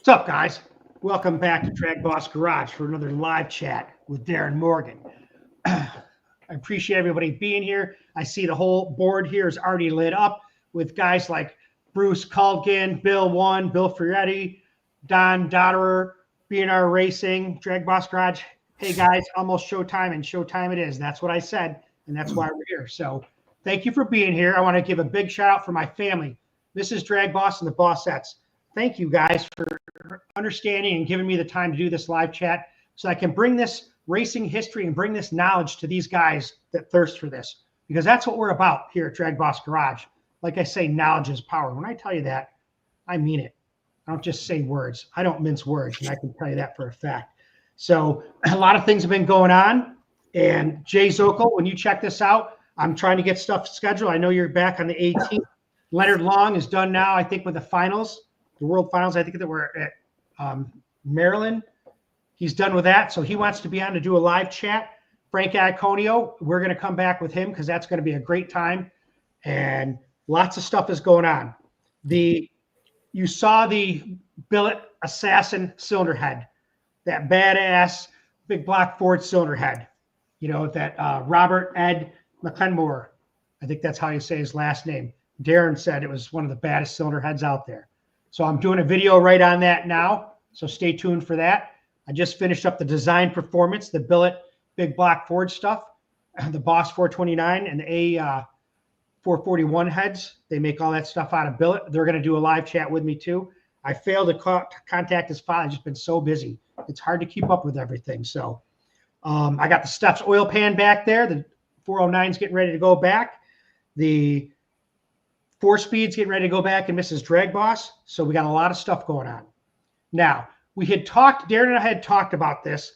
What's up, guys? Welcome back to DragBoss Garage for another live chat with Darin Morgan. I appreciate everybody being here. I see the whole board here is already lit up with guys like Bruce Culkin, Bill One, Bill Fioretti, Don Dotterer, B&R Racing, DragBoss Garage. Hey, guys, almost showtime, and showtime it is. That's what I said, and that's why we're here. So thank you for being here. I want to give a big shout out for my family. This is DragBoss and the Bossettes. Thank you guys for understanding and giving me the time to do this live chat so I can bring this racing history and bring this knowledge to these guys that thirst for this, because that's what we're about here at DragBoss Garage. Like I say, knowledge is power. When I tell you that, I mean it. I don't just say words. I don't mince words, and I can tell you that for a fact. So a lot of things have been going on, and Jay Zockel, when you check this out, I'm trying to get stuff scheduled. I know you're back on the 18th. Leonard Long is done now, I think, with the finals. The World Finals, I think that we're at Maryland. He's done with that, so he wants to be on to do a live chat. Frank Iaconio, we're going to come back with him because that's going to be a great time, and lots of stuff is going on. You saw the billet assassin cylinder head, that badass big block Ford cylinder head. You know, that Robert Ed McClenmore, I think that's how you say his last name. Darin said it was one of the baddest cylinder heads out there. So I'm doing a video right on that now, so stay tuned for that. I just finished up the design performance, the billet big block Ford stuff, the Boss 429 and the A441 heads. They make all that stuff out of billet. They're going to do a live chat with me too. I failed to contact his father. I've just been so busy. It's hard to keep up with everything. So I got the Steps oil pan back there. The 409's getting ready to go back. The 4Speed's getting ready to go back and Mrs. DragBoss. So we got a lot of stuff going on. Now, we had talked, Darin and I had talked about this,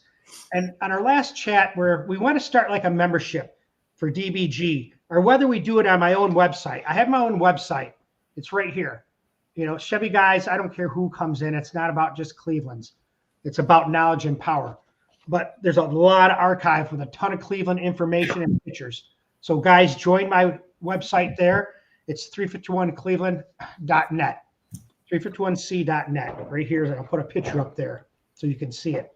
and on our last chat where we want to start like a membership for DBG, or whether we do it on my own website. I have my own website. It's right here. You know, Chevy guys, I don't care who comes in. It's not about just Cleveland's. It's about knowledge and power. But there's a lot of archive with a ton of Cleveland information and pictures. So guys, join my website there. It's 351cleveland.net, 351c.net. Right here, I'll put a picture up there so you can see it.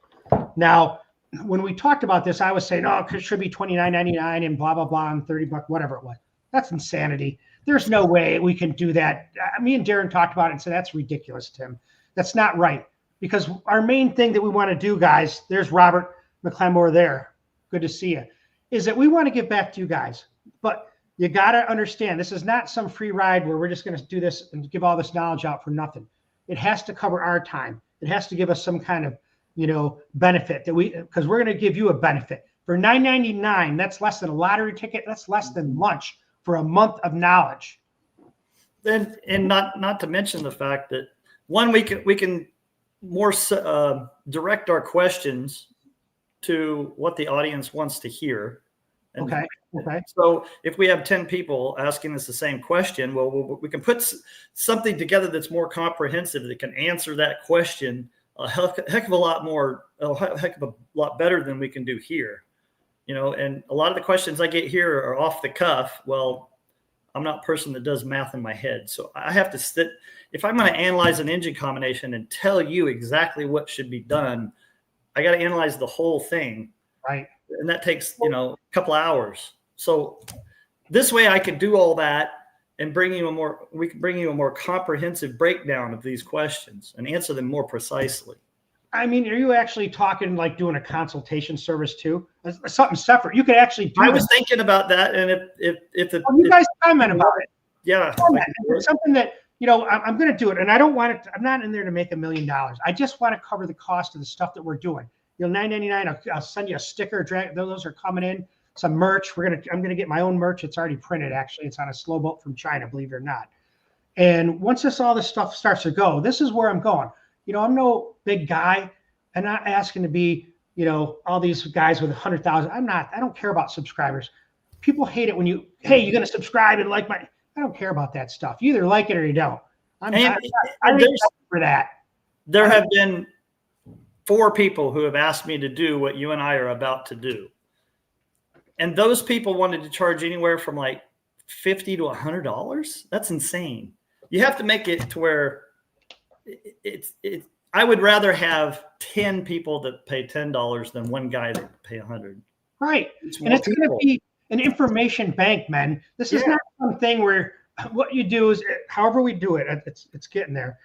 Now, when we talked about this, I was saying, oh, it should be $29.99 and blah, blah, blah, and $30, whatever it was. That's insanity. There's no way we can do that. Me and Darin talked about it and said, that's ridiculous, Tim. That's not right. Because our main thing that we want to do, guys, there's Robert McClenmore there. Good to see you. Is that we want to give back to you guys. But you got to understand, this is not some free ride where we're just going to do this and give all this knowledge out for nothing. It has to cover our time. It has to give us some kind of, you know, benefit that because we're going to give you a benefit. For $9.99, that's less than a lottery ticket. That's less than lunch for a month of knowledge. Then, and not to mention the fact that one, we can more direct our questions to what the audience wants to hear. And okay. So if we have 10 people asking us the same question, well, we can put something together that's more comprehensive that can answer that question a heck of a lot better than we can do here. You know, and a lot of the questions I get here are off the cuff. Well, I'm not a person that does math in my head. So I have to sit. If I'm going to analyze an engine combination and tell you exactly what should be done, I got to analyze the whole thing. Right. And that takes, you know, a couple of hours. So this way I could do all that and we can bring you a more comprehensive breakdown of these questions and answer them more precisely. I mean, are you actually talking like doing a consultation service too? Something separate. You could actually do I was thinking about that. And if you guys comment about it. Yeah. It's something that, you know, I'm going to do it. And I don't want it. I'm not in there to make $1 million. I just want to cover the cost of the stuff that we're doing. You know, $9.99. I'll send you a sticker. Those are coming in. Some merch. I'm gonna get my own merch. It's already printed. Actually, it's on a slow boat from China. Believe it or not. And once all this stuff starts to go, this is where I'm going. You know, I'm no big guy. I'm not asking to be, you know, all these guys with 100,000. I don't care about subscribers. People hate it when you're gonna subscribe and like I don't care about that stuff. You either like it or you don't. I'm for that. There have been 4 people who have asked me to do what you and I are about to do. And those people wanted to charge anywhere from like $50 to $100. That's insane. You have to make it to where I would rather have 10 people that pay $10 than one guy that pay 100. Right. It's And more it's going to people. be an information bank, man. This is not something where what you do is, however we do it, it's getting there.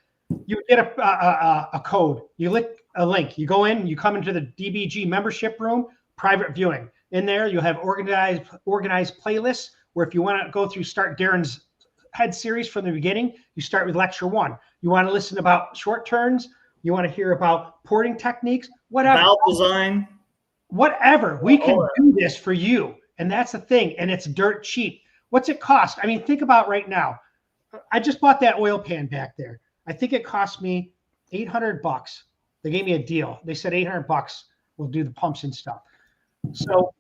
You get a code, you click a link, you go in, you come into the DBG membership room, private viewing. In there, you have organized playlists where if you want to go through, start Darin's head series from the beginning, you start with lecture 1. You want to listen about short turns, you want to hear about porting techniques, whatever. Valve design. Whatever. We can do this for you. And that's the thing. And it's dirt cheap. What's it cost? I mean, think about right now. I just bought that oil pan back there. I think it cost me $800. They gave me a deal. They said $800 will do the pumps and stuff. So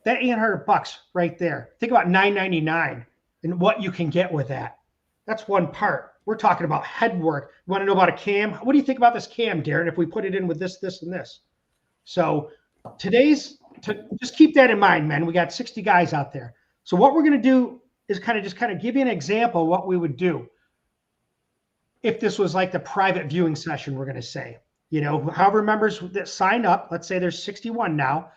that $800 right there. Think about $999 and what you can get with that. That's one part. We're talking about head work. You want to know about a cam? What do you think about this cam, Darin, if we put it in with this, this, and this? So just keep that in mind, man. We got 60 guys out there. So what we're going to do is kind of give you an example of what we would do if this was like the private viewing session, we're going to say. You know, however members that sign up, let's say there's 61 now,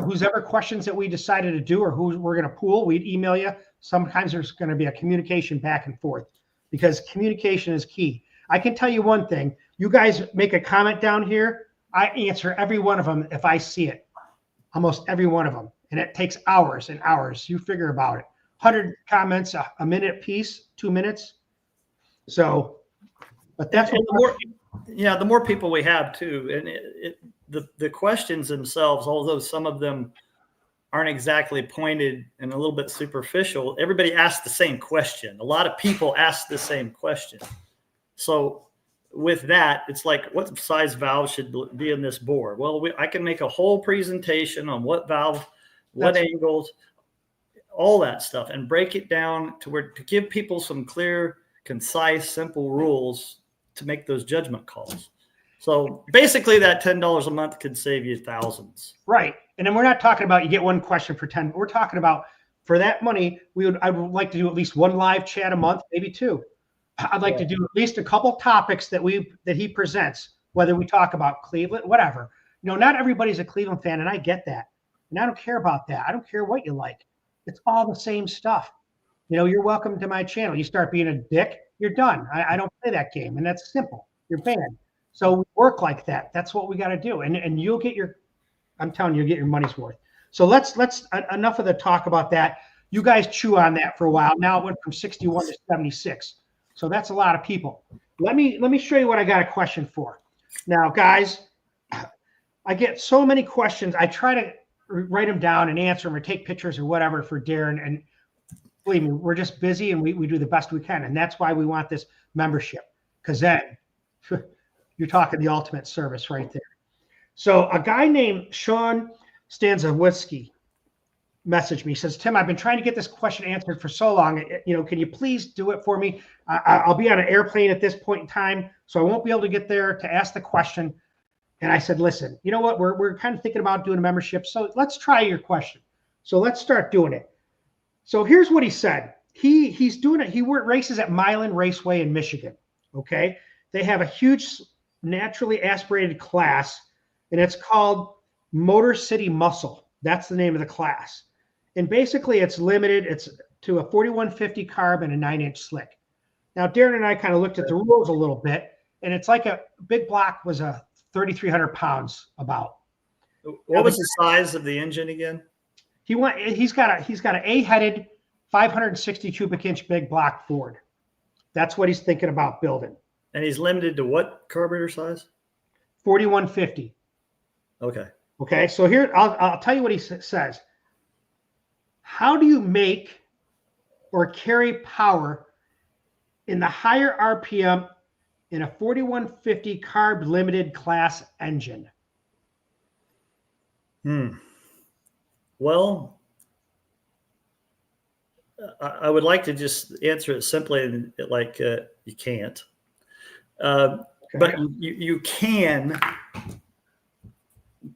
whose ever questions that we decided to do or who we're going to pool, we'd email you. Sometimes there's going to be a communication back and forth because communication is key. I can tell you one thing. You guys make a comment down here. I answer every one of them if I see it, almost every one of them. And it takes hours and hours. You figure about it. 100 comments, a minute piece, 2 minutes. So, but that's and the more people we have too, and the questions themselves, although some of them aren't exactly pointed and a little bit superficial, everybody asks the same question. A lot of people ask the same question. So with that, it's like, what size valve should be in this bore? Well, I can make a whole presentation on what valve, what angles, all that stuff, and break it down to give people some clear, concise, simple rules to make those judgment calls. So basically that $10 a month could save you thousands. Right. And then we're not talking about you get one question for 10. We're talking about for that money, I would like to do at least one live chat a month, maybe 2. I'd like to do at least a couple topics that he presents, whether we talk about Cleveland, whatever. You know, not everybody's a Cleveland fan, and I get that. And I don't care about that. I don't care what you like. It's all the same stuff. You know, you're welcome to my channel. You start being a dick, you're done. I don't play that game, and that's simple. You're banned. So we work like that. That's what we got to do. And you'll get I'm telling you, you'll get your money's worth. So let's enough of the talk about that. You guys chew on that for a while. Now it went from 61 to 76. So that's a lot of people. Let me show you what I got a question for. Now, guys, I get so many questions. I try to write them down and answer them or take pictures or whatever for Darin. And believe me, we're just busy and we do the best we can. And that's why we want this membership, because then you're talking the ultimate service right there. So a guy named Sean Stanzawski messaged me. He says, Tim, I've been trying to get this question answered for so long. You know, can you please do it for me? I'll be on an airplane at this point in time, so I won't be able to get there to ask the question. And I said, listen, you know what? We're kind of thinking about doing a membership, so let's try your question. So let's start doing it. So here's what he said. He's doing it. He races at Milan Raceway in Michigan. Okay, they have a huge naturally aspirated class, and it's called Motor City Muscle. That's the name of the class. And basically it's limited. It's to a 4150 carb and a 9-inch slick. Now, Darin and I kind of looked at the rules a little bit, and it's like a big block was a 3,300 pounds about. What was the size of the engine again? He's got an A-headed 560 cubic inch big block Ford. That's what he's thinking about building. And he's limited to what carburetor size? 4150. Okay. Okay. So here, I'll tell you what he says. How do you make or carry power in the higher RPM in a 4150 carb limited class engine? Well, I would like to just answer it simply like you can't. Okay. But you can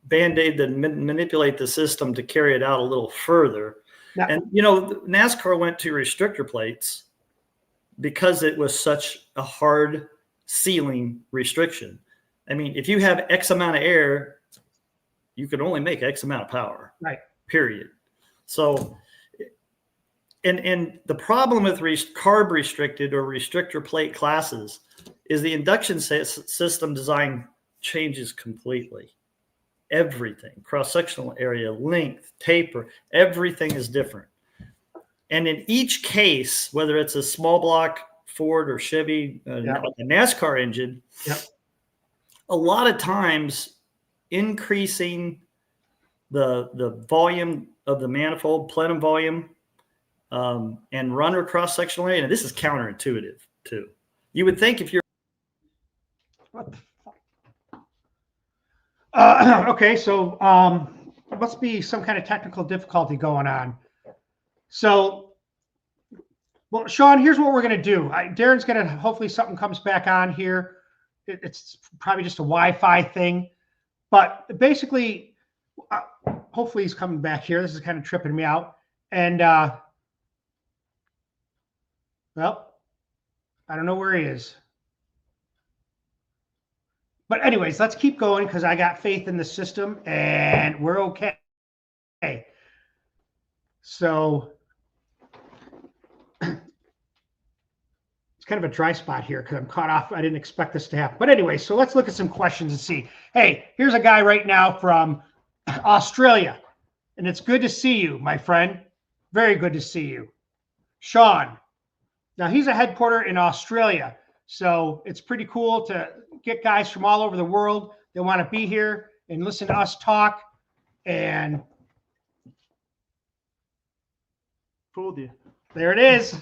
Band-Aid and manipulate the system to carry it out a little further. Now, and, you know, NASCAR went to restrictor plates because it was such a hard ceiling restriction. I mean, if you have X amount of air, you can only make X amount of power. Right. Period. So, and the problem with carb restricted or restrictor plate classes is the induction system design changes completely. Everything, cross-sectional area, length, taper, everything is different. And in each case, whether it's a small block Ford or Chevy, a NASCAR engine, a lot of times increasing the volume of the manifold, plenum volume, and runner cross-sectional area. And this is counterintuitive too. You would think if you're what the okay, so there must be some kind of technical difficulty going on. So, well, Sean, here's what we're going to do. Darin's going to, hopefully something comes back on here. It's probably just a Wi-Fi thing. But basically, hopefully he's coming back here. This is kind of tripping me out. And, well, I don't know where he is. But anyways, let's keep going because I got faith in the system and we're okay. So it's kind of a dry spot here because I'm caught off. I didn't expect this to happen. But anyway, so let's look at some questions and see. Hey, here's a guy right now from Australia. And it's good to see you, my friend. Very good to see you. Sean. Now, he's a headquarter in Australia. So it's pretty cool to get guys from all over the world that want to be here and listen to us talk. And fooled you. There it is.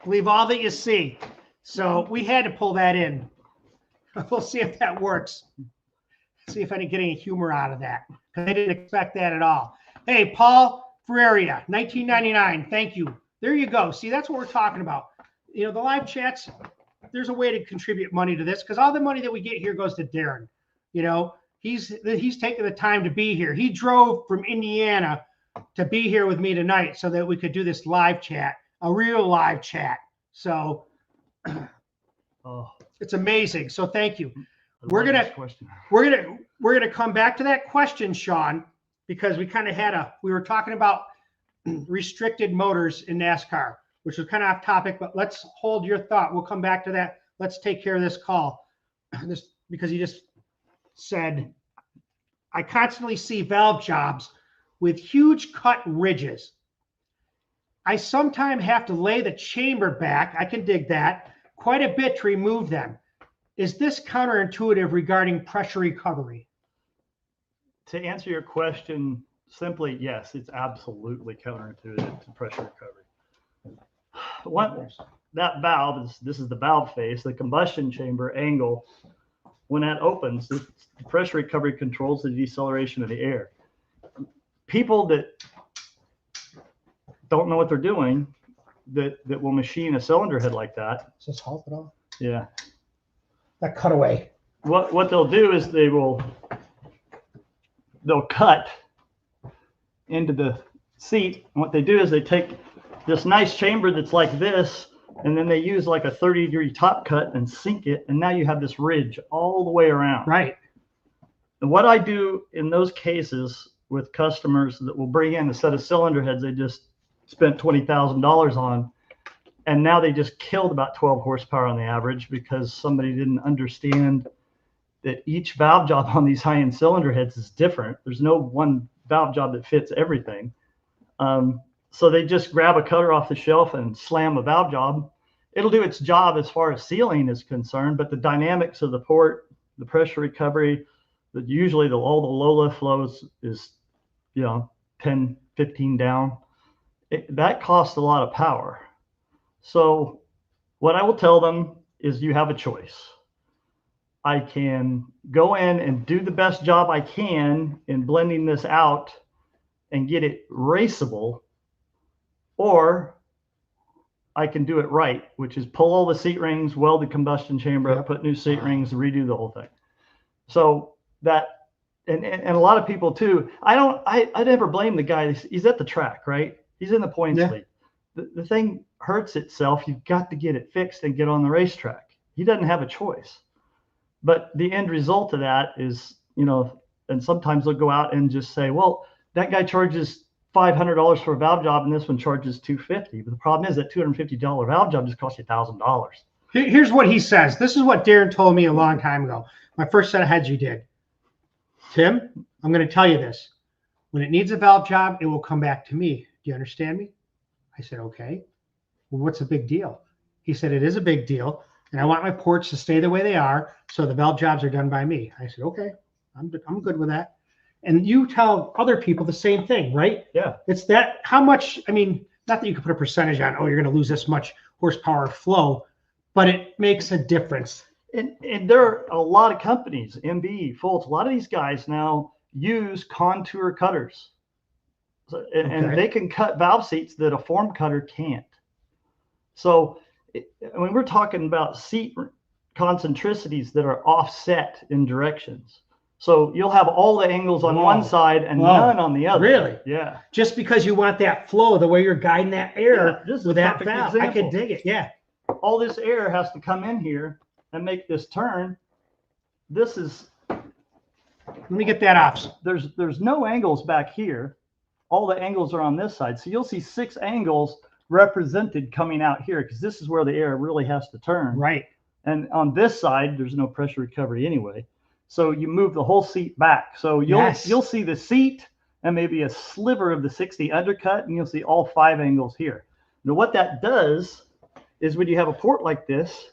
Believe all that you see. So we had to pull that in. We'll see if that works. See if I can get any humor out of that. I didn't expect that at all. Hey, Paul Ferreira, 1999. Thank you. There you go. See, that's what we're talking about. You know, the live chats, there's a way to contribute money to this because all the money that we get here goes to Darin. You know, he's taking the time to be here. He drove from Indiana to be here with me tonight so that we could do this live chat, a real live chat. So it's amazing. So thank you. We're gonna come back to that question, Sean, because we kind of we were talking about restricted motors in NASCAR, which was kind of off topic, but let's hold your thought. We'll come back to that. Let's take care of this call. Because he just said, I constantly see valve jobs with huge cut ridges. I sometimes have to lay the chamber back. I can dig that quite a bit to remove them. Is this counterintuitive regarding pressure recovery? To answer your question simply, yes, it's absolutely counterintuitive to pressure recovery. That valve this is the valve face, the combustion chamber angle. When that opens, the pressure recovery controls the deceleration of the air. People that don't know what they're doing, that will machine a cylinder head like that. Is this halt at all? Yeah. That cutaway. What they'll do is they'll cut into the seat. And what they do is they take this nice chamber that's like this, and then they use like a 30-degree top cut and sink it, and now you have this ridge all the way around. Right. And what I do in those cases with customers that will bring in a set of cylinder heads they just spent $20,000 on, and now they just killed about 12 horsepower on the average because somebody didn't understand that each valve job on these high-end cylinder heads is different. There's no one valve job that fits everything. So they just grab a cutter off the shelf and slam a valve job. It'll do its job as far as sealing is concerned, but the dynamics of the port, the pressure recovery, usually all the low lift flows is, 10, 15 down. That costs a lot of power. So what I will tell them is you have a choice. I can go in and do the best job I can in blending this out and get it raceable, or I can do it right, which is pull all the seat rings, weld the combustion chamber up, put new seat rings, redo the whole thing. So that, and a lot of people too, I never blame the guy. He's at the track, right? He's in the points lead. The thing hurts itself. You've got to get it fixed and get on the racetrack. He doesn't have a choice. But the end result of that is, and sometimes they'll go out and just say, well, that guy charges $500 for a valve job and this one charges $250. But the problem is that $250 valve job just costs you $1,000. Here's what he says. This is what Darin told me a long time ago. My first set of heads you did. Tim, I'm going to tell you this. When it needs a valve job, it will come back to me. Do you understand me? I said, okay. Well, what's a big deal? He said, it is a big deal. And I want my ports to stay the way they are. So the valve jobs are done by me. I said, okay, I'm good with that. And you tell other people the same thing, right? Yeah. It's that how much, I mean, not that you can put a percentage on, oh, you're going to lose this much horsepower flow, but it makes a difference. And there are a lot of companies, MB, Fultz, a lot of these guys now use contour cutters. So, and they can cut valve seats that a form cutter can't. So when we're talking about seat concentricities that are offset in directions. So you'll have all the angles on one side and none on the other. Really? Yeah. Just because you want that flow, the way you're guiding that air with that valve. I could dig it. Yeah. All this air has to come in here and make this turn. This is. Let me get that off. There's no angles back here. All the angles are on this side. So you'll see 6 angles represented coming out here because this is where the air really has to turn. Right. And on this side, there's no pressure recovery anyway. So you move the whole seat back. So you'll see the seat and maybe a sliver of the 60 undercut, and you'll see all 5 angles here. Now what that does is when you have a port like this,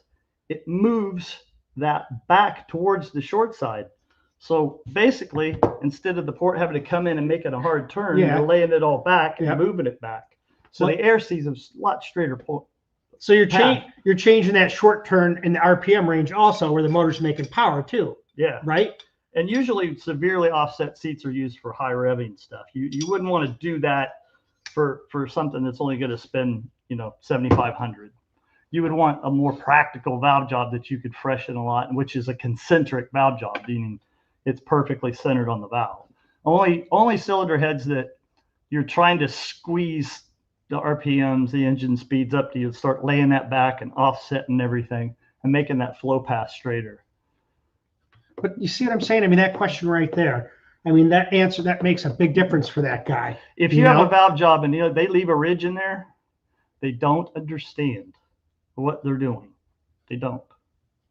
it moves that back towards the short side. So basically, instead of the port having to come in and make it a hard turn, you're laying it all back and moving it back. So the air sees a lot straighter port. So you're changing that short turn in the RPM range also where the motor's making power too. Yeah. Right. And usually severely offset seats are used for high revving stuff. You wouldn't want to do that for something that's only going to spend, 7,500. You would want a more practical valve job that you could freshen a lot, which is a concentric valve job, meaning it's perfectly centered on the valve. Only cylinder heads that you're trying to squeeze the RPMs, the engine speeds up to you, start laying that back and offsetting everything and making that flow path straighter. But you see what I'm saying? I mean, that question right there, I mean, that answer, that makes a big difference for that guy. If you have a valve job and they leave a ridge in there, they don't understand what they're doing. They don't.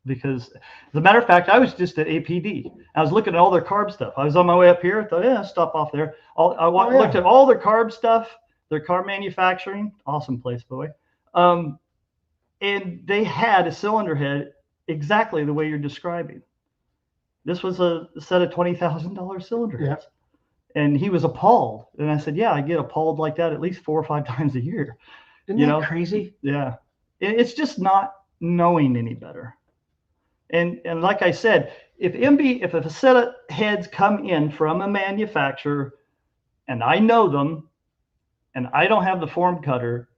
Because as a matter of fact, I was just at APD. I was looking at all their carb stuff. I was on my way up here. I thought, stop off there. Looked at all their carb stuff, their carb manufacturing. Awesome place, by the way. And they had a cylinder head exactly the way you're describing. This was a set of $20,000 cylinder heads. And he was appalled. And I said, I get appalled like that at least 4 or 5 times a year. Isn't that crazy? Yeah. It's just not knowing any better. And like I said, if a set of heads come in from a manufacturer and I know them and I don't have the form cutter,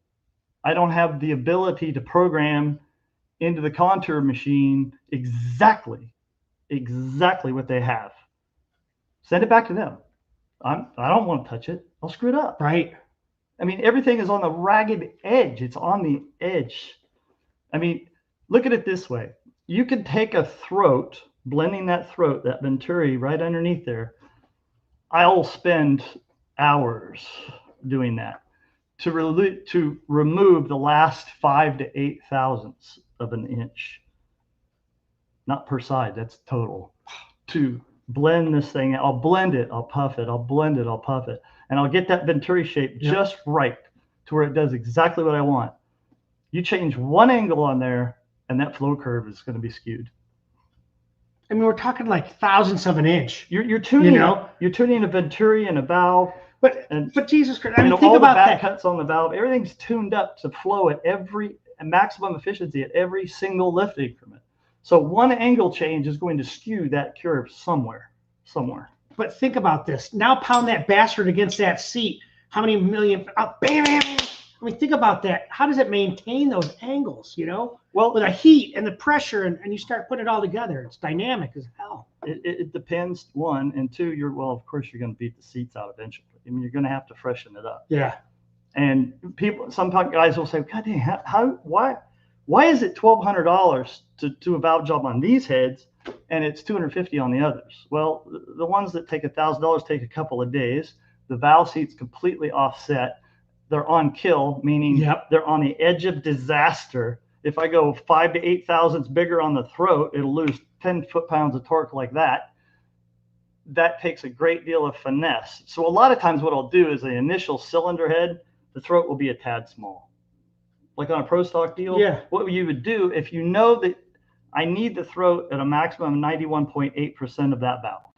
I don't have the ability to program into the contour machine exactly what they have, send it back to them. I don't want to touch it. I'll screw it up. Right. I mean, everything is on the ragged edge. It's on the edge. I mean, look at it this way. You could take a throat, blending that throat, that venturi right underneath there. I'll spend hours doing that to remove the last 5 to 8 thousandths of an inch. Not per side, that's total. To blend this thing, I'll blend it, I'll puff it, I'll blend it, I'll puff it. And I'll get that venturi shape just right to where it does exactly what I want. You change one angle on there, and that flow curve is going to be skewed. I mean, we're talking like thousandths of an inch. You're tuning, you're tuning a venturi and a valve. But Jesus Christ, I mean, think about that. Cuts on the valve, everything's tuned up to flow at maximum efficiency at every single lift increment. So one angle change is going to skew that curve somewhere. But think about this. Now pound that bastard against that seat. How many million? Bam! I mean, think about that. How does it maintain those angles, Well, with the heat and the pressure, and you start putting it all together. It's dynamic as hell. It depends, 1. And 2, of course, you're going to beat the seats out eventually. I mean, you're going to have to freshen it up. Yeah. And some guys will say, God dang, Why is it $1,200 to do a valve job on these heads and it's $250 on the others? Well, the ones that take $1,000 take a couple of days. The valve seat's completely offset. They're on kill, meaning they're on the edge of disaster. If I go 5 to 8 thousandths bigger on the throat, it'll lose 10 foot-pounds of torque like that. That takes a great deal of finesse. So a lot of times what I'll do is the initial cylinder head, the throat will be a tad small. Like on a Pro Stock deal, what you would do if you know that I need the throat at a maximum 91.8% of that valve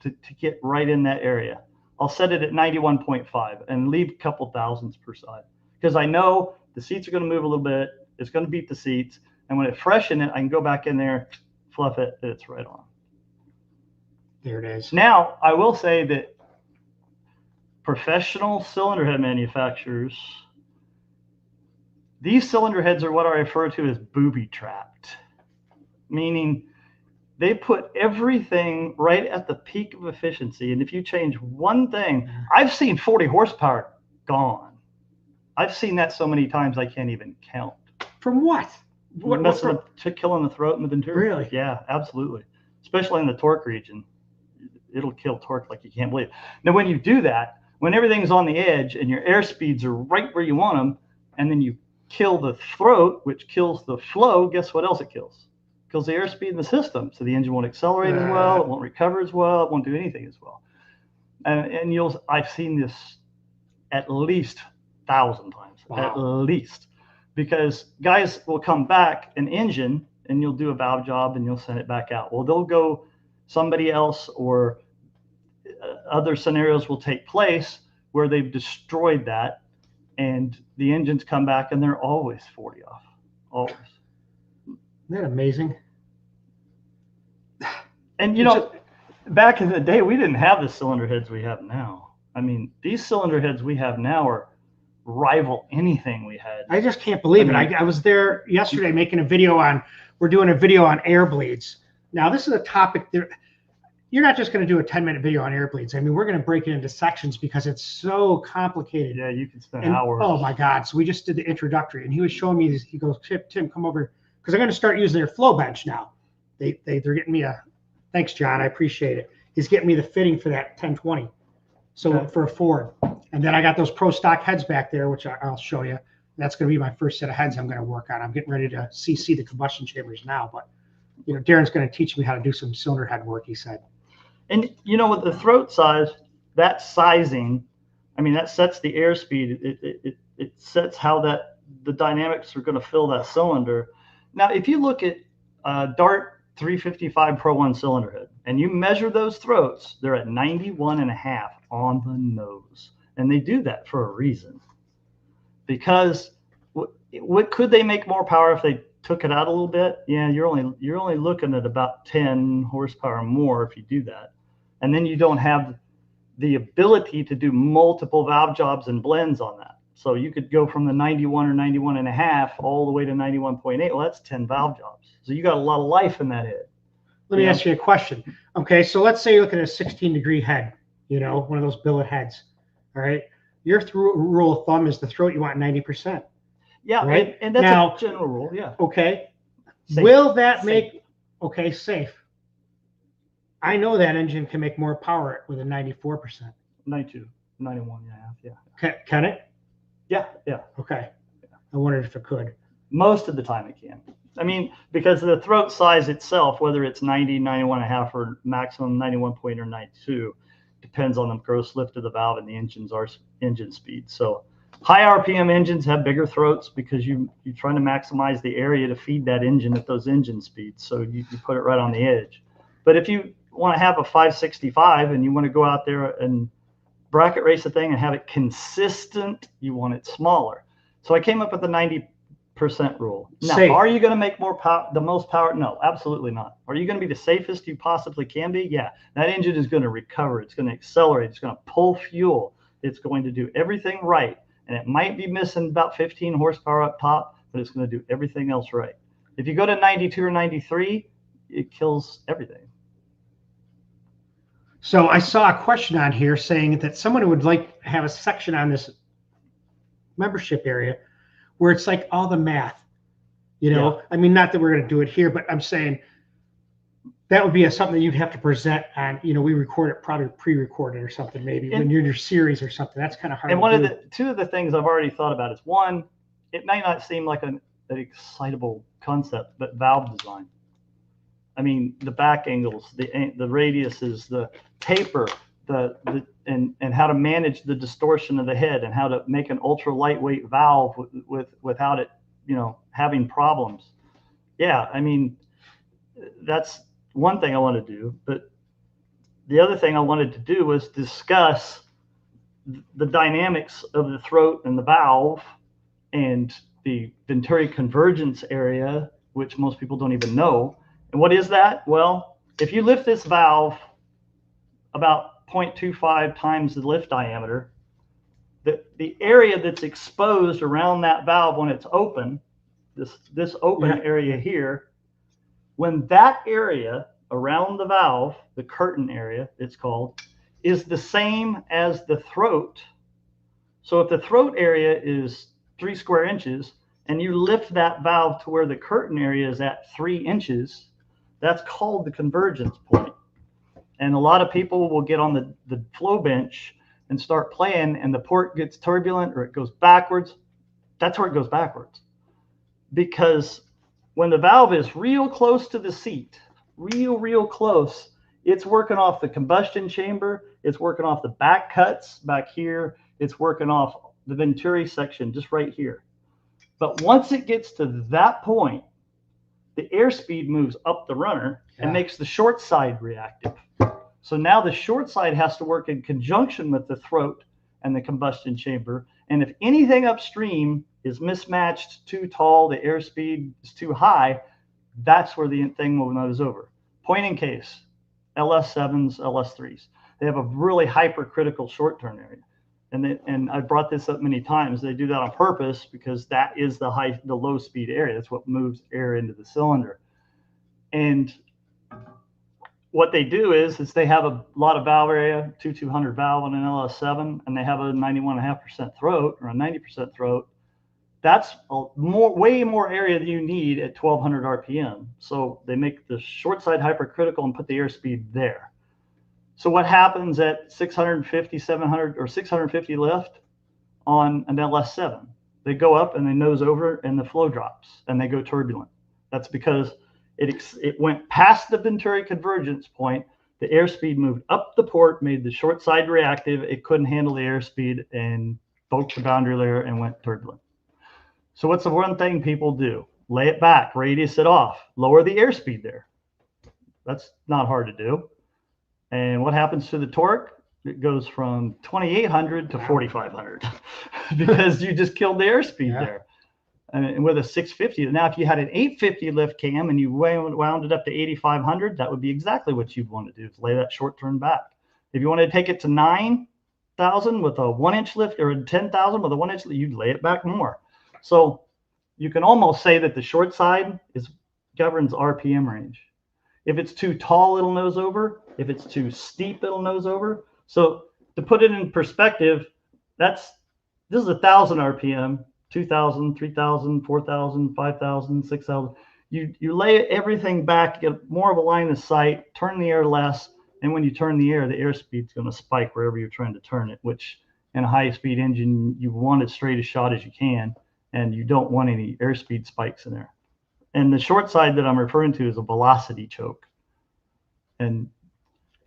to get right in that area. I'll set it at 91.5 and leave a couple thousandths per side because I know the seats are going to move a little bit. It's going to beat the seats. And when it freshen it, I can go back in there, fluff it, and it's right on. There it is. Now, I will say that professional cylinder head manufacturers, these cylinder heads are what I refer to as booby-trapped, meaning they put everything right at the peak of efficiency. And if you change one thing, I've seen 40 horsepower gone. I've seen that so many times I can't even count. From what? Killing the throat and the venturi. Really? Yeah, absolutely. Especially in the torque region. It'll kill torque like you can't believe. Now, when you do that, when everything's on the edge and your air speeds are right where you want them, and then you kill the throat, which kills the flow, guess what else it kills? It kills the airspeed in the system. So the engine won't accelerate as well, it won't recover as well, it won't do anything as well. And I've seen this at least 1,000 times, at least. Because guys will come back an engine and you'll do a valve job and you'll send it back out. Well, they'll go somebody else, or other scenarios will take place where they've destroyed that, and the engines come back and they're always 40 off. Always. Isn't that amazing? And you know, back in the day, we didn't have the cylinder heads we have now. I mean, these cylinder heads we have now are rival anything we had. I just can't believe it. I was there yesterday making a video on, we're doing a video on air bleeds. Now, this is a topic there. You're not just going to do a 10-minute video on air bleeds. I mean, we're going to break it into sections because it's so complicated. Yeah, you can spend hours. Oh my God. So we just did the introductory and he was showing me this. He goes, Tim, come over, because I'm going to start using their flow bench now. They're getting me thanks, John. I appreciate it. He's getting me the fitting for that 1020. So for a Ford. And then I got those Pro Stock heads back there, which I'll show you. That's going to be my first set of heads I'm going to work on. I'm getting ready to CC the combustion chambers now, but you know, Darin's going to teach me how to do some cylinder head work, he said. And you know, with the throat size, that sizing, I mean, that sets the airspeed. It sets how the dynamics are going to fill that cylinder. Now, if you look at Dart 355 Pro 1 cylinder head and you measure those throats, they're at 91.5 on the nose. And they do that for a reason. Because what could they make more power if they took it out a little bit? Yeah, you're only looking at about 10 horsepower more if you do that. And then you don't have the ability to do multiple valve jobs and blends on that. So you could go from the 91 or 91.5 all the way to 91.8. Well, that's 10 valve jobs. So you got a lot of life in that head. Let me ask you a question. Okay, so let's say you look at a 16-degree head, you know, one of those billet heads. All right. Your rule of thumb is the throat you want 90%. Yeah, right. And that's now, a general rule. Yeah. Okay. Safe. Will that make safe? I know that engine can make more power with a 94%. 92, 91, yeah. Can it? Yeah. Okay. I wondered if it could. Most of the time it can. I mean, because the throat size itself, whether it's 90, 91.5, or maximum 91 or 92, depends on the gross lift of the valve and the engine speed. So high RPM engines have bigger throats because you're trying to maximize the area to feed that engine at those engine speeds. So you put it right on the edge. But if you want to have a 565 and you want to go out there and bracket race the thing and have it consistent, you want it smaller. So I came up with the 90% rule. Now, are you going to make more power, the most power? No, absolutely not. Are you going to be the safest you possibly can be? Yeah. That engine is going to recover. It's going to accelerate. It's going to pull fuel. It's going to do everything right. And it might be missing about 15 horsepower up top, but it's going to do everything else right. If you go to 92 or 93, it kills everything. So I saw a question on here saying that someone would like to have a section on this membership area where it's like all the math. You know, I mean, not that we're going to do it here, but I'm saying that would be something that you'd have to present on. You know, we record it probably pre-recorded or something, maybe when you're in your series or something. That's kind of hard. And two of the things I've already thought about is, one, it may not seem like an excitable concept, but valve design. I mean, the back angles, the radiuses, the taper, and how to manage the distortion of the head, and how to make an ultra lightweight valve without it, you know, having problems. Yeah, I mean, that's one thing I want to do. But the other thing I wanted to do was discuss the dynamics of the throat and the valve and the venturi convergence area, which most people don't even know. And what is that? Well, if you lift this valve about 0.25 times the lift diameter, the area that's exposed around that valve when it's open, this open area here, when that area around the valve, the curtain area it's called, is the same as the throat. So if the throat area is 3 square inches and you lift that valve to where the curtain area is at 3 inches, that's called the convergence point. And a lot of people will get on the flow bench and start playing, and the port gets turbulent or it goes backwards. That's where it goes backwards. Because when the valve is real close to the seat, real close, it's working off the combustion chamber, it's working off the back cuts back here, it's working off the venturi section just right here. But once it gets to that point, the airspeed moves up the runner and makes the short side reactive. So now the short side has to work in conjunction with the throat and the combustion chamber. And if anything upstream is mismatched, too tall, the airspeed is too high, that's where the thing will nose over. Point in case, LS7s, LS3s, they have a really hypercritical short turn area. And I brought this up many times. They do that on purpose because that is the low speed area. That's what moves air into the cylinder. And what they do is they have a lot of valve area, 2200 valve on an LS7, and they have a 91.5% throat or a 90% throat. That's way more area than you need at 1200 RPM. So they make the short side hypercritical and put the airspeed there. So what happens at 650, 700, or 650 lift on an LS7? They go up and they nose over and the flow drops and they go turbulent. That's because it went past the venturi convergence point. The airspeed moved up the port, made the short side reactive. It couldn't handle the airspeed and broke the boundary layer and went turbulent. So what's the one thing people do? Lay it back, radius it off, lower the airspeed there. That's not hard to do. And what happens to the torque? It goes from 2,800 to 4,500 because you just killed the airspeed there. And with a 650, now if you had an 850 lift cam and you wound it up to 8,500, that would be exactly what you'd want to do, is lay that short turn back. If you wanted to take it to 9,000 with a 1-inch lift, or 10,000 with a 1-inch lift, you'd lay it back more. So you can almost say that the short side governs RPM range. If it's too tall, it'll nose over. If it's too steep, it'll nose over. So to put it in perspective, this is 1,000 RPM, 2,000, 3,000, 4,000, 5,000, 6,000. You lay everything back, get more of a line of sight, turn the air less, and when you turn the air, the airspeed is going to spike wherever you're trying to turn it, which in a high-speed engine, you want as straight a shot as you can, and you don't want any airspeed spikes in there. And the short side that I'm referring to is a velocity choke. And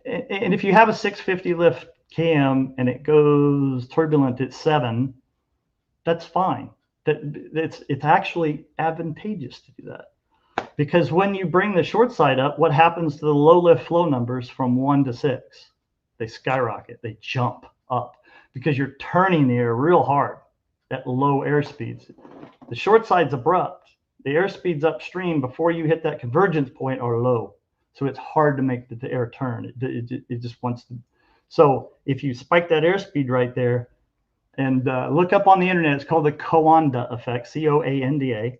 if you have a 650 lift cam and it goes turbulent at 7, that's fine. It's actually advantageous to do that, because when you bring the short side up, what happens to the low lift flow numbers from 1 to 6? They skyrocket. They jump up because you're turning the air real hard at low air speeds. The short side's abrupt. The air speeds upstream before you hit that convergence point are low. So it's hard to make the air turn. It just wants to. So if you spike that airspeed right there, and look up on the internet, it's called the Coanda effect, C-O-A-N-D-A.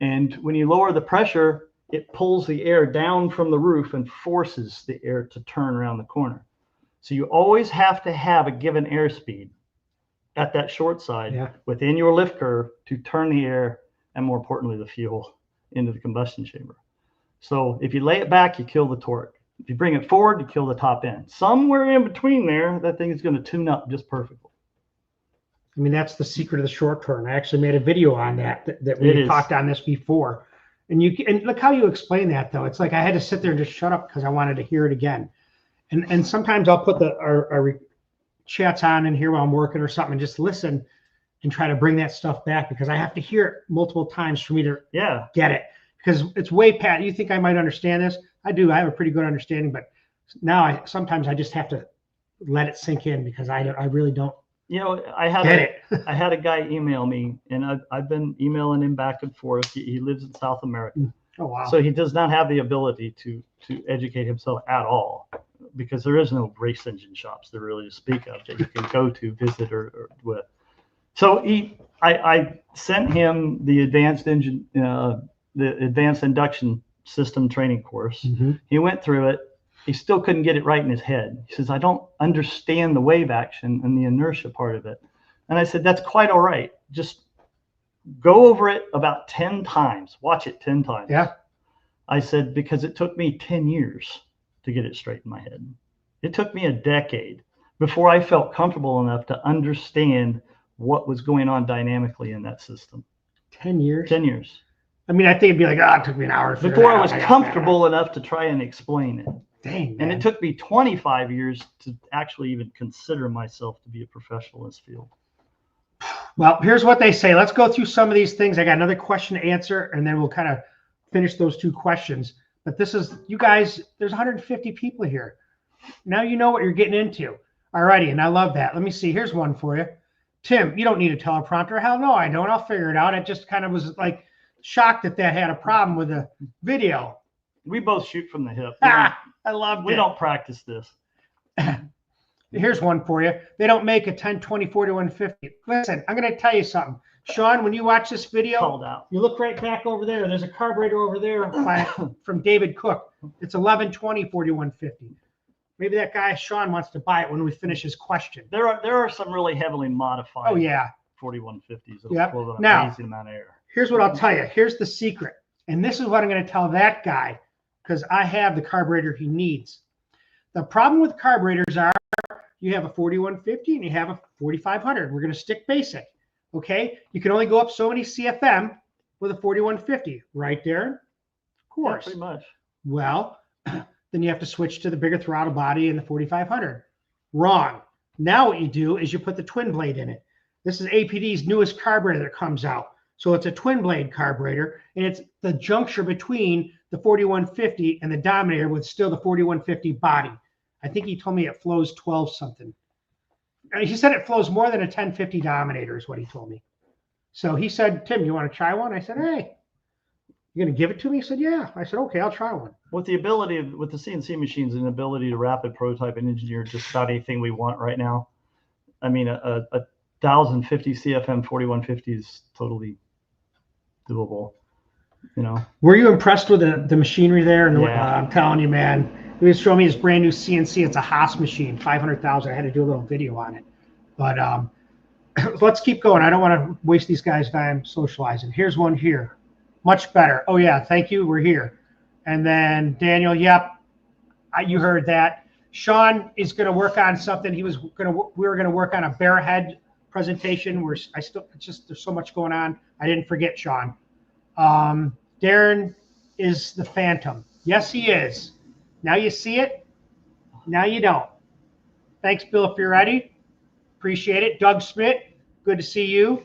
And when you lower the pressure, it pulls the air down from the roof and forces the air to turn around the corner. So you always have to have a given airspeed at that short side within your lift curve to turn the air and more importantly, the fuel into the combustion chamber. So if you lay it back, you kill the torque. If you bring it forward, you kill the top end. Somewhere in between there, that thing is going to tune up just perfectly. I mean, that's the secret of the short turn. I actually made a video on that we talked on this before. And look how you explain that, though. It's like I had to sit there and just shut up because I wanted to hear it again. And sometimes I'll put our chats on in here while I'm working or something and just listen and try to bring that stuff back because I have to hear it multiple times for me to get it. Because it's way past. You think I might understand this? I do. I have a pretty good understanding, but now sometimes I just have to let it sink in because I really don't. You know, I had a guy email me, and I've been emailing him back and forth. He lives in South America. Oh wow! So he does not have the ability to educate himself at all because there is no race engine shops there really to speak of that you can go to visit or with. So I sent him the advanced induction system training course. Mm-hmm. He went through it. He still couldn't get it right in his head. He says, I don't understand the wave action and the inertia part of it. And I said, that's quite all right. Just go over it about 10 times. Watch it 10 times. Yeah. I said, because it took me 10 years to get it straight in my head. It took me a decade before I felt comfortable enough to understand what was going on dynamically in that system. 10 years? 10 years. I mean, I think it'd be like, it took me an hour. Before I was comfortable enough to try and explain it. Dang, man. And it took me 25 years to actually even consider myself to be a professional in this field. Well, here's what they say. Let's go through some of these things. I got another question to answer, and then we'll kind of finish those 2 questions. But this is, you guys, there's 150 people here. Now you know what you're getting into. All righty, and I love that. Let me see. Here's one for you. Tim, you don't need a teleprompter. Hell no, I don't. I'll figure it out. I just kind of was like shocked that had a problem with the video. We both shoot from the hip. I love it. We don't practice this. Here's one for you. They don't make a 10, 20, 40, 150. Listen, I'm going to tell you something. Sean, when you watch this video, called out. You look right back over there. There's a carburetor over there from David Cook. It's 11, 20, 40, 150. Maybe that guy, Sean, wants to buy it when we finish his question. There are some really heavily modified 4150s that'll flow an amazing amount of air. Here's what I'll tell you. Here's the secret. And this is what I'm going to tell that guy because I have the carburetor he needs. The problem with carburetors are you have a 4150 and you have a 4500. We're going to stick basic. Okay? You can only go up so many CFM with a 4150. Right, Darin? Of course. Yeah, pretty much. Well, then you have to switch to the bigger throttle body in the 4500. Wrong. Now what you do is you put the twin blade in it. This is APD's newest carburetor that comes out. So it's a twin blade carburetor, and it's the juncture between the 4150 and the Dominator with still the 4150 body. I think he told me it flows 12 something. He said it flows more than a 1050 Dominator is what he told me. So he said, Tim, you want to try one? I said, hey, you're going to give it to me? He said, yeah. I said, okay, I'll try one. With the ability with the CNC machines and the ability to rapid prototype and engineer just about anything we want right now, I mean, a 1050 CFM 4150 is totally doable. You know. Were you impressed with the machinery there? And yeah. I'm telling you, man. He was showing me his brand new CNC. It's a Haas machine, 500,000. I had to do a little video on it. But let's keep going. I don't want to waste these guys' time socializing. Here's one here. Much better. Oh, yeah. Thank you. We're here. And then Daniel, yep. You heard that. Sean is going to work on something. We were going to work on a bear head presentation where there's so much going on. I didn't forget Sean. Darin is the Phantom. Yes, he is. Now you see it. Now you don't. Thanks, Bill, if you're ready. Appreciate it. Doug Smith, good to see you.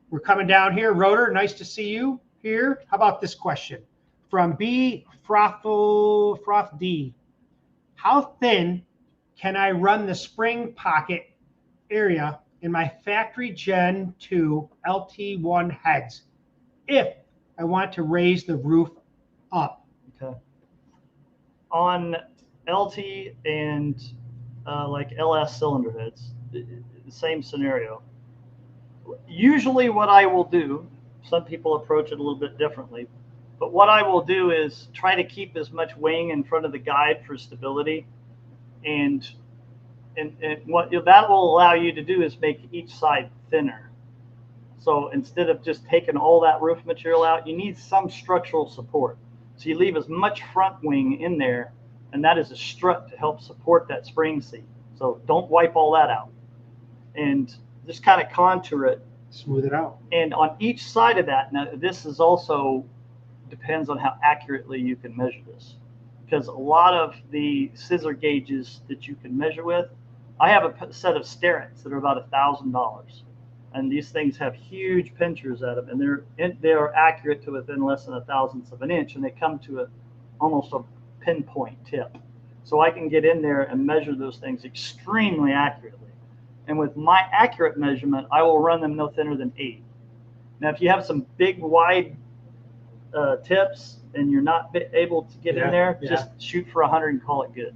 We're coming down here. Rotor, nice to see you here. How about this question? From B. Froth D. How thin can I run the spring pocket area in my factory Gen 2 LT1 heads if I want to raise the roof up? Okay. On LT and like LS cylinder heads, the same scenario. Usually what I will do, some people approach it a little bit differently, but what I will do is try to keep as much wing in front of the guide for stability. And what that will allow you to do is make each side thinner. So instead of just taking all that roof material out, you need some structural support. So you leave as much front wing in there, and that is a strut to help support that spring seat. So don't wipe all that out. And just kind of contour it. Smooth it out. And on each side of that, now this is also depends on how accurately you can measure this. Because a lot of the scissor gauges that you can measure with, I have a set of Starrett's that are about $1,000. And these things have huge pinchers at them, and they're accurate to within less than 1/1000th of an inch, and they come to almost a pinpoint tip. So I can get in there and measure those things extremely accurately. And with my accurate measurement, I will run them no thinner than 8. Now, if you have some big, wide tips and you're not able to get in there, just shoot for 100 and call it good.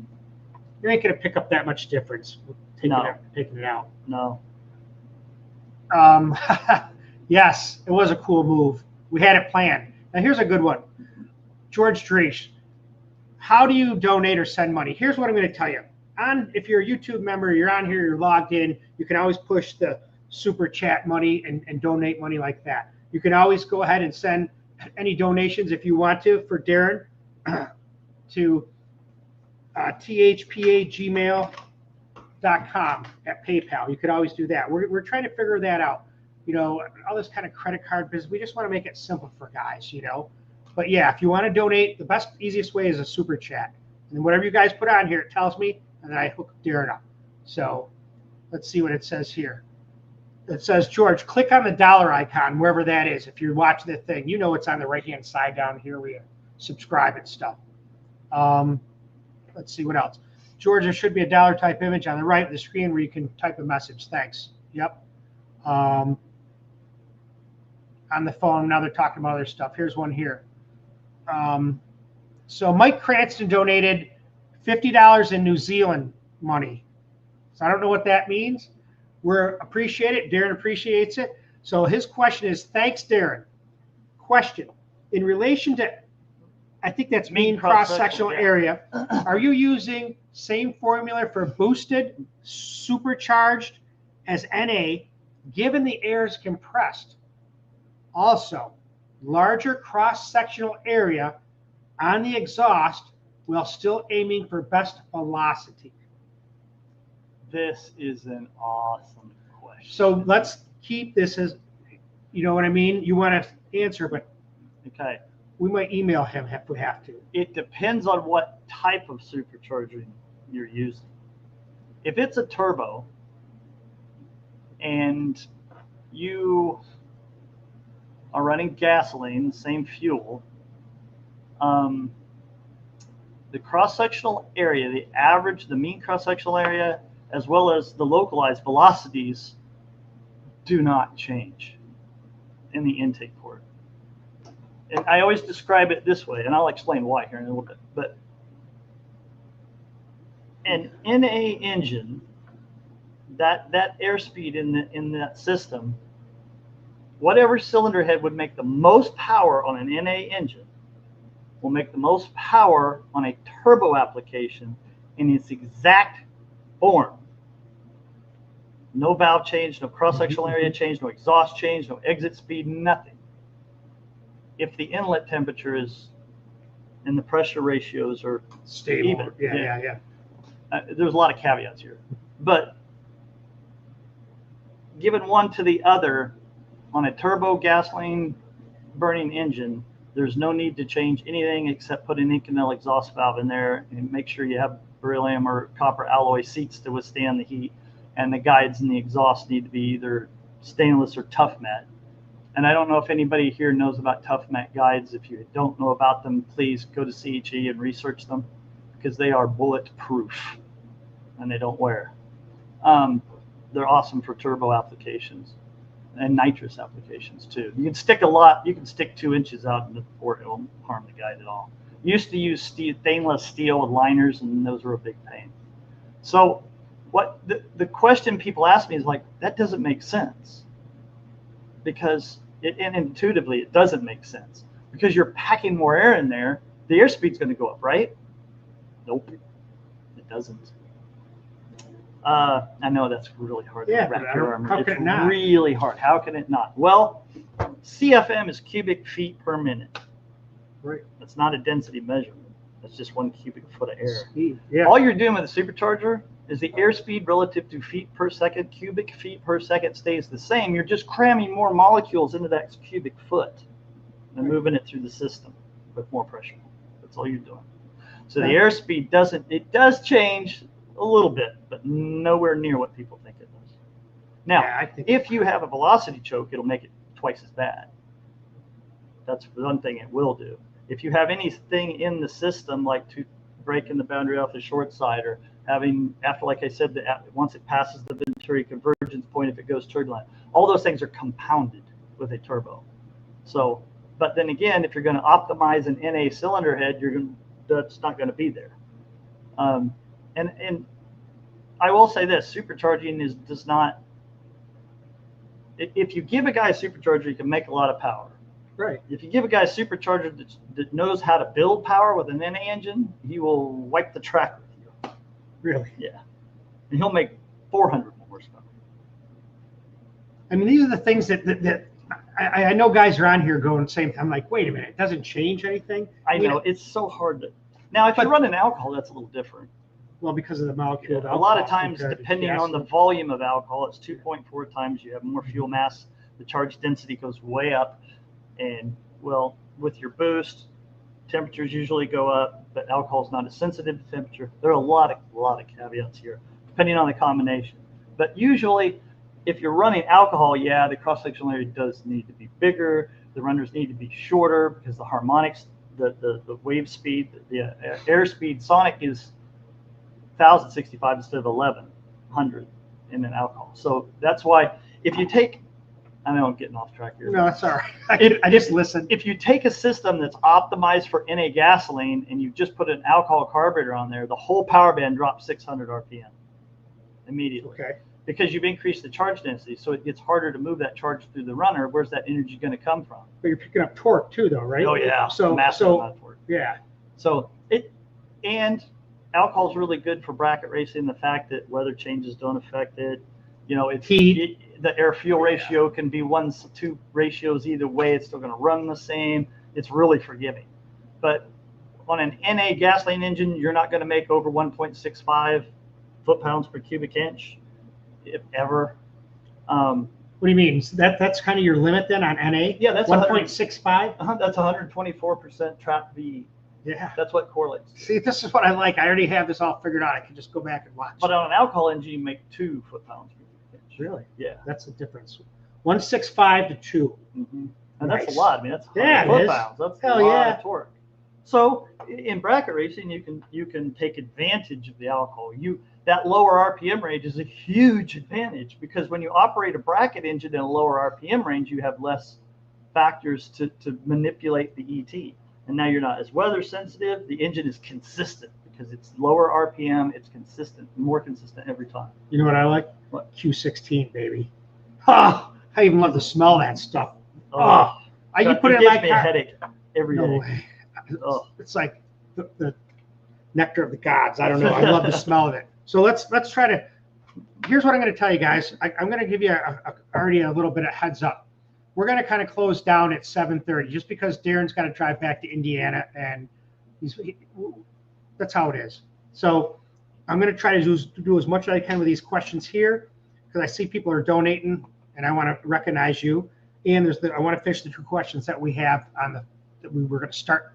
You ain't going to pick up that much difference taking it out. No. Yes, it was a cool move. We had it planned. Now, here's a good one. George Dreesh, how do you donate or send money? Here's what I'm going to tell you. If you're a YouTube member, you're on here, you're logged in, you can always push the super chat money and donate money like that. You can always go ahead and send any donations if you want to for Darin to thpagmail.com at PayPal. You could always do that. We're trying to figure that out. You know, all this kind of credit card business, we just want to make it simple for guys, you know. But yeah, if you want to donate, the best, easiest way is a super chat. And whatever you guys put on here, it tells me, and then I hook Darin up. So let's see what it says here. It says, George, click on the dollar icon, wherever that is. If you're watching the thing, you know it's on the right-hand side down here where you subscribe and stuff. Let's see what else. George, there should be a dollar type image on the right of the screen where you can type a message. Thanks. Yep. On the phone, now they're talking about other stuff. Here's one here. So Mike Cranston donated $50 in New Zealand money. So I don't know what that means. We're appreciate it. Darin appreciates it. So his question is, thanks, Darin. Question, in relation to, I think that's mean cross-sectional area, are you using same formula for boosted, supercharged as NA, given the air is compressed? Also, larger cross-sectional area on the exhaust while still aiming for best velocity. This is an awesome question. So let's keep this as, you know what I mean? You want to answer, but okay, we might email him if we have to. It depends on what type of supercharging you're using. If it's a turbo and you are running gasoline, same fuel, the cross-sectional area, the average, the mean cross-sectional area, as well as the localized velocities do not change in the intake port. And I always describe it this way, and I'll explain why here in a little bit. But an NA engine, that airspeed in that system, whatever cylinder head would make the most power on an NA engine will make the most power on a turbo application in its exact form. No valve change, no cross-sectional area change, no exhaust change, no exit speed, nothing. If the inlet temperature is and the pressure ratios are Stable. even. Yeah. There's a lot of caveats here. But given one to the other on a turbo gasoline burning engine, there's no need to change anything except put an Inconel exhaust valve in there and make sure you have beryllium or copper alloy seats to withstand the heat. And the guides and the exhaust need to be either stainless or tough matte. And I don't know if anybody here knows about tough matte guides. If you don't know about them, please go to CHE and research them because they are bulletproof and they don't wear. They're awesome for turbo applications and nitrous applications too. You can stick a lot, you can stick 2 inches out in the port, it won't harm the guide at all. Used to use stainless steel with liners and those were a big pain. So what the question people ask me is like, that doesn't make sense. Because and intuitively it doesn't make sense. Because you're packing more air in there, the airspeed's going to go up, right? Nope, it doesn't. I know that's really hard to Yeah, wrap but your arm. how can It's it not? really hard. How can it not? Well, CFM is cubic feet per minute. Right. It's not a density measurement. It's just 1 cubic foot of air. Speed. Yeah. All you're doing with a supercharger is the airspeed relative to feet per second, cubic feet per second stays the same. You're just cramming more molecules into that cubic foot and moving it through the system with more pressure. That's all you're doing. So the airspeed does change a little bit, but nowhere near what people think it does. Now, Yeah, I think if you have a velocity choke, it'll make it twice as bad. That's one thing it will do. If you have anything in the system, like breaking the boundary off the short side, or having, after, like I said, once it passes the Venturi convergence point, if it goes turbulent, all those things are compounded with a turbo. So, but then again, if you're going to optimize an NA cylinder head, that's not going to be there. And I will say this: supercharging does not. If you give a guy a supercharger, you can make a lot of power. right. If you give a guy a supercharger that knows how to build power with an NA engine, he will wipe the track with you. Really. Yeah, and he'll make 400 horsepower. I mean, these are the things that I know guys are on here going saying, I'm like, wait a minute, it doesn't change anything. I know it's so hard to. Now, if you run an alcohol, that's a little different. Well, because of the molecule. A lot of times, depending on the volume of alcohol, it's 2.4 times. You have more fuel mass. The charge density goes way up. And, well, with your boost, temperatures usually go up, but alcohol is not as sensitive to temperature. There are a lot of caveats here, depending on the combination. But usually, if you're running alcohol, yeah, the cross-sectional area does need to be bigger. The runners need to be shorter because the harmonics, the wave speed, the airspeed sonic is 1,065 instead of 1,100 in an alcohol. So that's why if you take, I know I'm getting off track here. No, that's all right. I just listen. If you take a system that's optimized for NA gasoline and you just put an alcohol carburetor on there, the whole power band drops 600 RPM immediately. Okay. Because you've increased the charge density, so it gets harder to move that charge through the runner. Where's that energy going to come from? But you're picking up torque too, though, right? Oh yeah, So massive amount of torque. yeah. So and alcohol is really good for bracket racing. The fact that weather changes don't affect it. You know, the air fuel ratio can be 1-2 ratios either way. It's still going to run the same. It's really forgiving. But on an NA gasoline engine, you're not going to make over 1.65 foot-pounds per cubic inch, if ever. What do you mean? So that's kind of your limit then on NA? Yeah, that's 1.65. That's 124% trap V. Yeah. That's what correlates. See, this is what I like. I already have this all figured out. I can just go back and watch. But on an alcohol engine, you make 2 foot-pounds per cubic inch. Really? Yeah. That's the difference. 165 to 2. Mm-hmm. And that's Nice. a lot. I mean, that's 100 Yeah, it is. foot-pounds. That's Hell a lot yeah. of torque. So in bracket racing, you can take advantage of the alcohol. That lower RPM range is a huge advantage because when you operate a bracket engine in a lower RPM range, you have less factors to manipulate the ET. And now you're not as weather sensitive. The engine is consistent because it's lower RPM. It's consistent, more consistent every time. You know what I like? What? Q16, baby. Oh, I even love to smell that stuff. Oh, I can put it in my gives me a car. headache every No day. way. Oh. It's like the nectar of the gods. I don't know. I love the smell of it. So let's try to. Here's what I'm going to tell you guys. I'm going to give you already a little bit of heads up. We're going to kind of close down at 7:30 just because Darin's got to drive back to Indiana and that's how it is. So I'm going to try to do as much as I can with these questions here because I see people are donating and I want to recognize you. And I want to finish the 2 questions that we have that we were going to start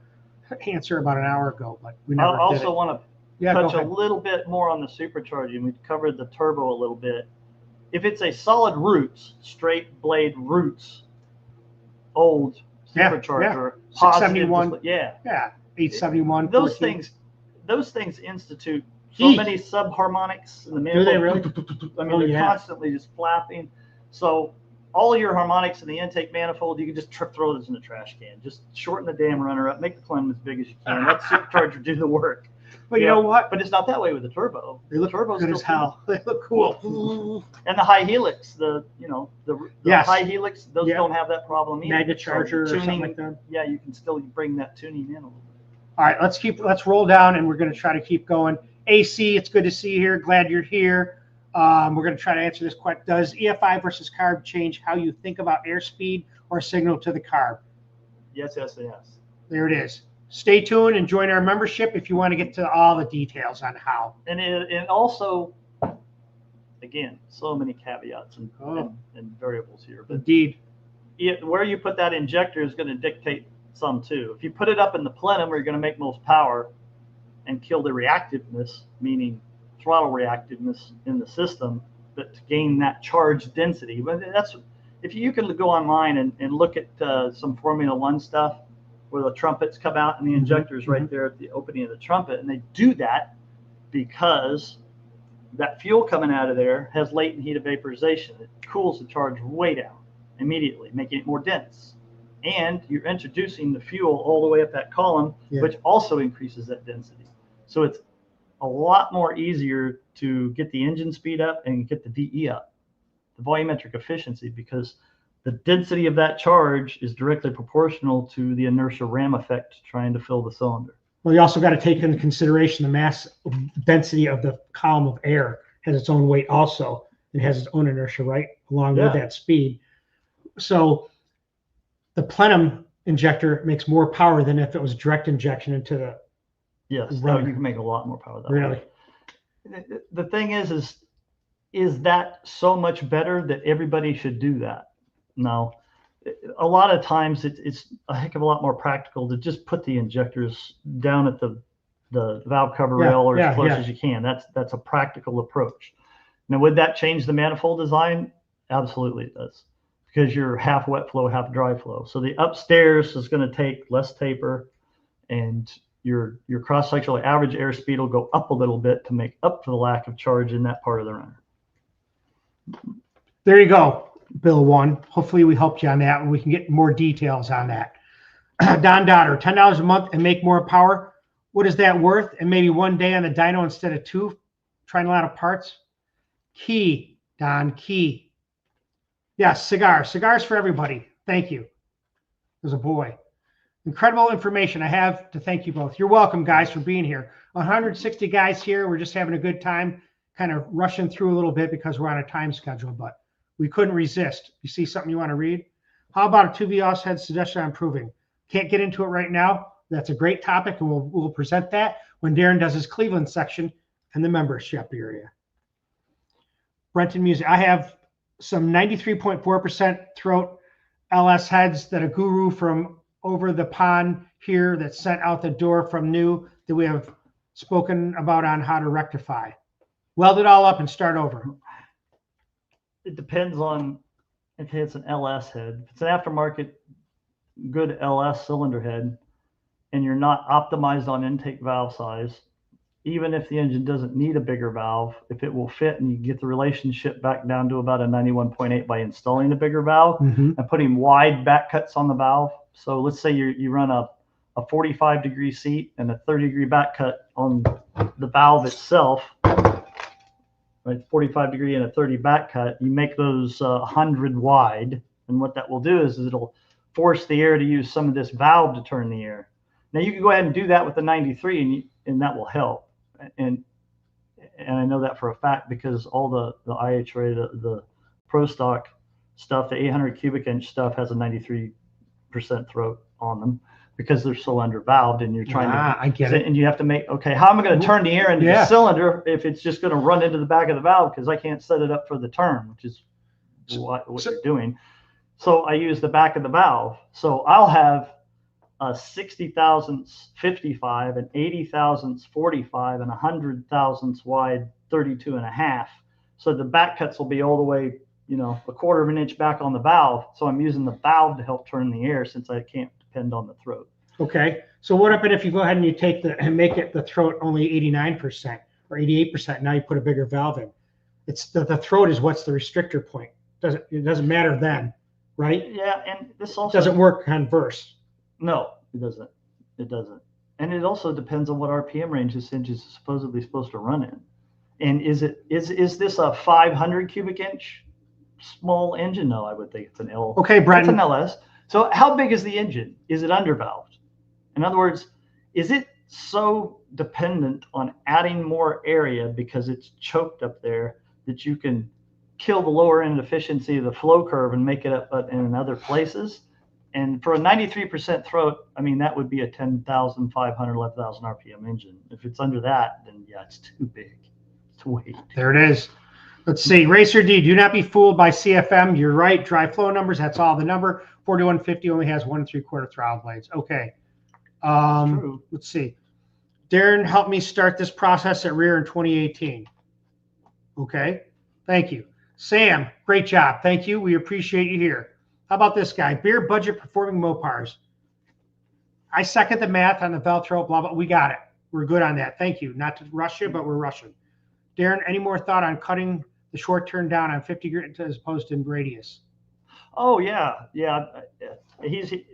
answer about an hour ago, but we never I did also it. want to touch a little bit more on the supercharging. We covered the turbo a little bit. If it's a solid roots, straight blade roots, old supercharger, positive 671. yeah, 871. those 14. things institute so many subharmonics in the manifold. Do they really? I mean, they're constantly just flapping. So all of your harmonics in the intake manifold, you can just throw those in the trash can. Just shorten the damn runner up, make the clem as big as you can. Let the supercharger do the work. But you know what? But it's not that way with the turbo. They look turbo's good as still hell. They look cool. And the high helix, the Yes. high helix, those Yeah. don't have that problem either. Mega charger or So something like that. Yeah, you can still bring that tuning in a little bit. All right, let's roll down and we're going to try to keep going. AC, it's good to see you here. Glad you're here. We're going to try to answer this question. Does EFI versus carb change how you think about airspeed or signal to the carb? Yes, yes, yes. There it is. Stay tuned and join our membership if you want to get to all the details on how. And also, again, so many caveats and variables here. But Indeed. Where you put that injector is going to dictate some too. If you put it up in the plenum where you're going to make most power and kill the reactiveness, meaning throttle reactiveness in the system, but to gain that charge density. But that's, if you can go online and look at some Formula One stuff where the trumpets come out and the injector's right there at the opening of the trumpet, and they do that because that fuel coming out of there has latent heat of vaporization. It cools the charge way down immediately, making it more dense. And you're introducing the fuel all the way up that column, which also increases that density. So it's a lot more easier to get the engine speed up and get the DE up, the volumetric efficiency, because the density of that charge is directly proportional to the inertia ram effect trying to fill the cylinder. Well, you also got to take into consideration the mass density of the column of air has its own weight also. It has its own inertia, right, along with that speed. So the plenum injector makes more power than if it was direct injection into the no, you can make a lot more power that way. The thing is that so much better that everybody should do that? No. A lot of times it's a heck of a lot more practical to just put the injectors down at the valve cover rail or as close as you can. That's a practical approach. Now, would that change the manifold design? Absolutely it does, because you're half wet flow, half dry flow. So the upstairs is going to take less taper, and your cross-sectional average airspeed will go up a little bit to make up for the lack of charge in that part of the runner. There you go, Bill 1. Hopefully we helped you on that, and we can get more details on that. Don Dotter, $10 a month and make more power. What is that worth? And maybe one day on the dyno instead of 2, trying a lot of parts. Key, Don, key. Yes, cigars for everybody. Thank you. There's a boy. Incredible information. I have to thank you both. You're welcome, guys, for being here. 160 guys here. We're just having a good time, kind of rushing through a little bit because we're on a time schedule, but we couldn't resist. You see something you want to read? How about a 2V head suggestion on improving? Can't get into it right now. That's a great topic, and we'll present that when Darin does his Cleveland section and the membership area. Brenton Music. I have some 93.4% throat LS heads that a guru from over the pond here that sent out the door from new that we have spoken about on how to rectify. Weld it all up and start over. It depends on if it's an LS head. If it's an aftermarket good LS cylinder head and you're not optimized on intake valve size, even if the engine doesn't need a bigger valve, if it will fit and you get the relationship back down to about a 91.8 by installing a bigger valve and putting wide back cuts on the valve. So let's say you run a 45-degree seat and a 30-degree back cut on the valve itself, right? 45-degree and a 30 back cut. You make those 100 wide, and what that will do is it'll force the air to use some of this valve to turn the air. Now you can go ahead and do that with the 93, and that will help. And I know that for a fact because all the IHRA, the Pro Stock stuff, the 800 cubic inch stuff has a 93% throat on them because they're so undervalved, and you're trying to. I get it. And you have to make, okay, how am I going to turn the air into the cylinder if it's just going to run into the back of the valve because I can't set it up for the turn, which is what you're doing. So I use the back of the valve. So I'll have a 60 thousandths 55, an 80 thousandths 45, and 100 thousandths wide 32.5. So the back cuts will be all the way, a quarter of an inch back on the valve. So I'm using the valve to help turn the air since I can't depend on the throat. Okay. So what happens if you go ahead and you take and make it the throat only 89% or 88%? Now you put a bigger valve in. It's the throat is what's the restrictor point. It doesn't matter then, right? Yeah, and this also doesn't work converse. No, it doesn't. It doesn't. And it also depends on what RPM range this engine is supposedly supposed to run in. And is this a 500 cubic inch small engine? No, I would think it's an L. Okay, Brent. It's an LS. So how big is the engine? Is it undervalved? In other words, is it so dependent on adding more area because it's choked up there that you can kill the lower end efficiency of the flow curve and make it up in other places. And for a 93% throat, I mean, that would be a 10,500, 11,000 RPM engine. If it's under that, then yeah, it's too big. It's way too There it is. Let's see. Racer D, do not be fooled by CFM. You're right. Dry flow numbers, that's all the number. 4150 only has 1 3/4 throttle blades. Okay. true. Let's see. Darin helped me start this process at rear in 2018. Okay. Thank you. Sam, great job. Thank you. We appreciate you here. How about this guy? Beer budget performing Mopars. I second the math on the valve throat, blah, blah. We got it. We're good on that. Thank you. Not to rush you, but we're rushing. Darin, any more thought on cutting the short turn down on 50 grit as opposed to in radius? Oh yeah.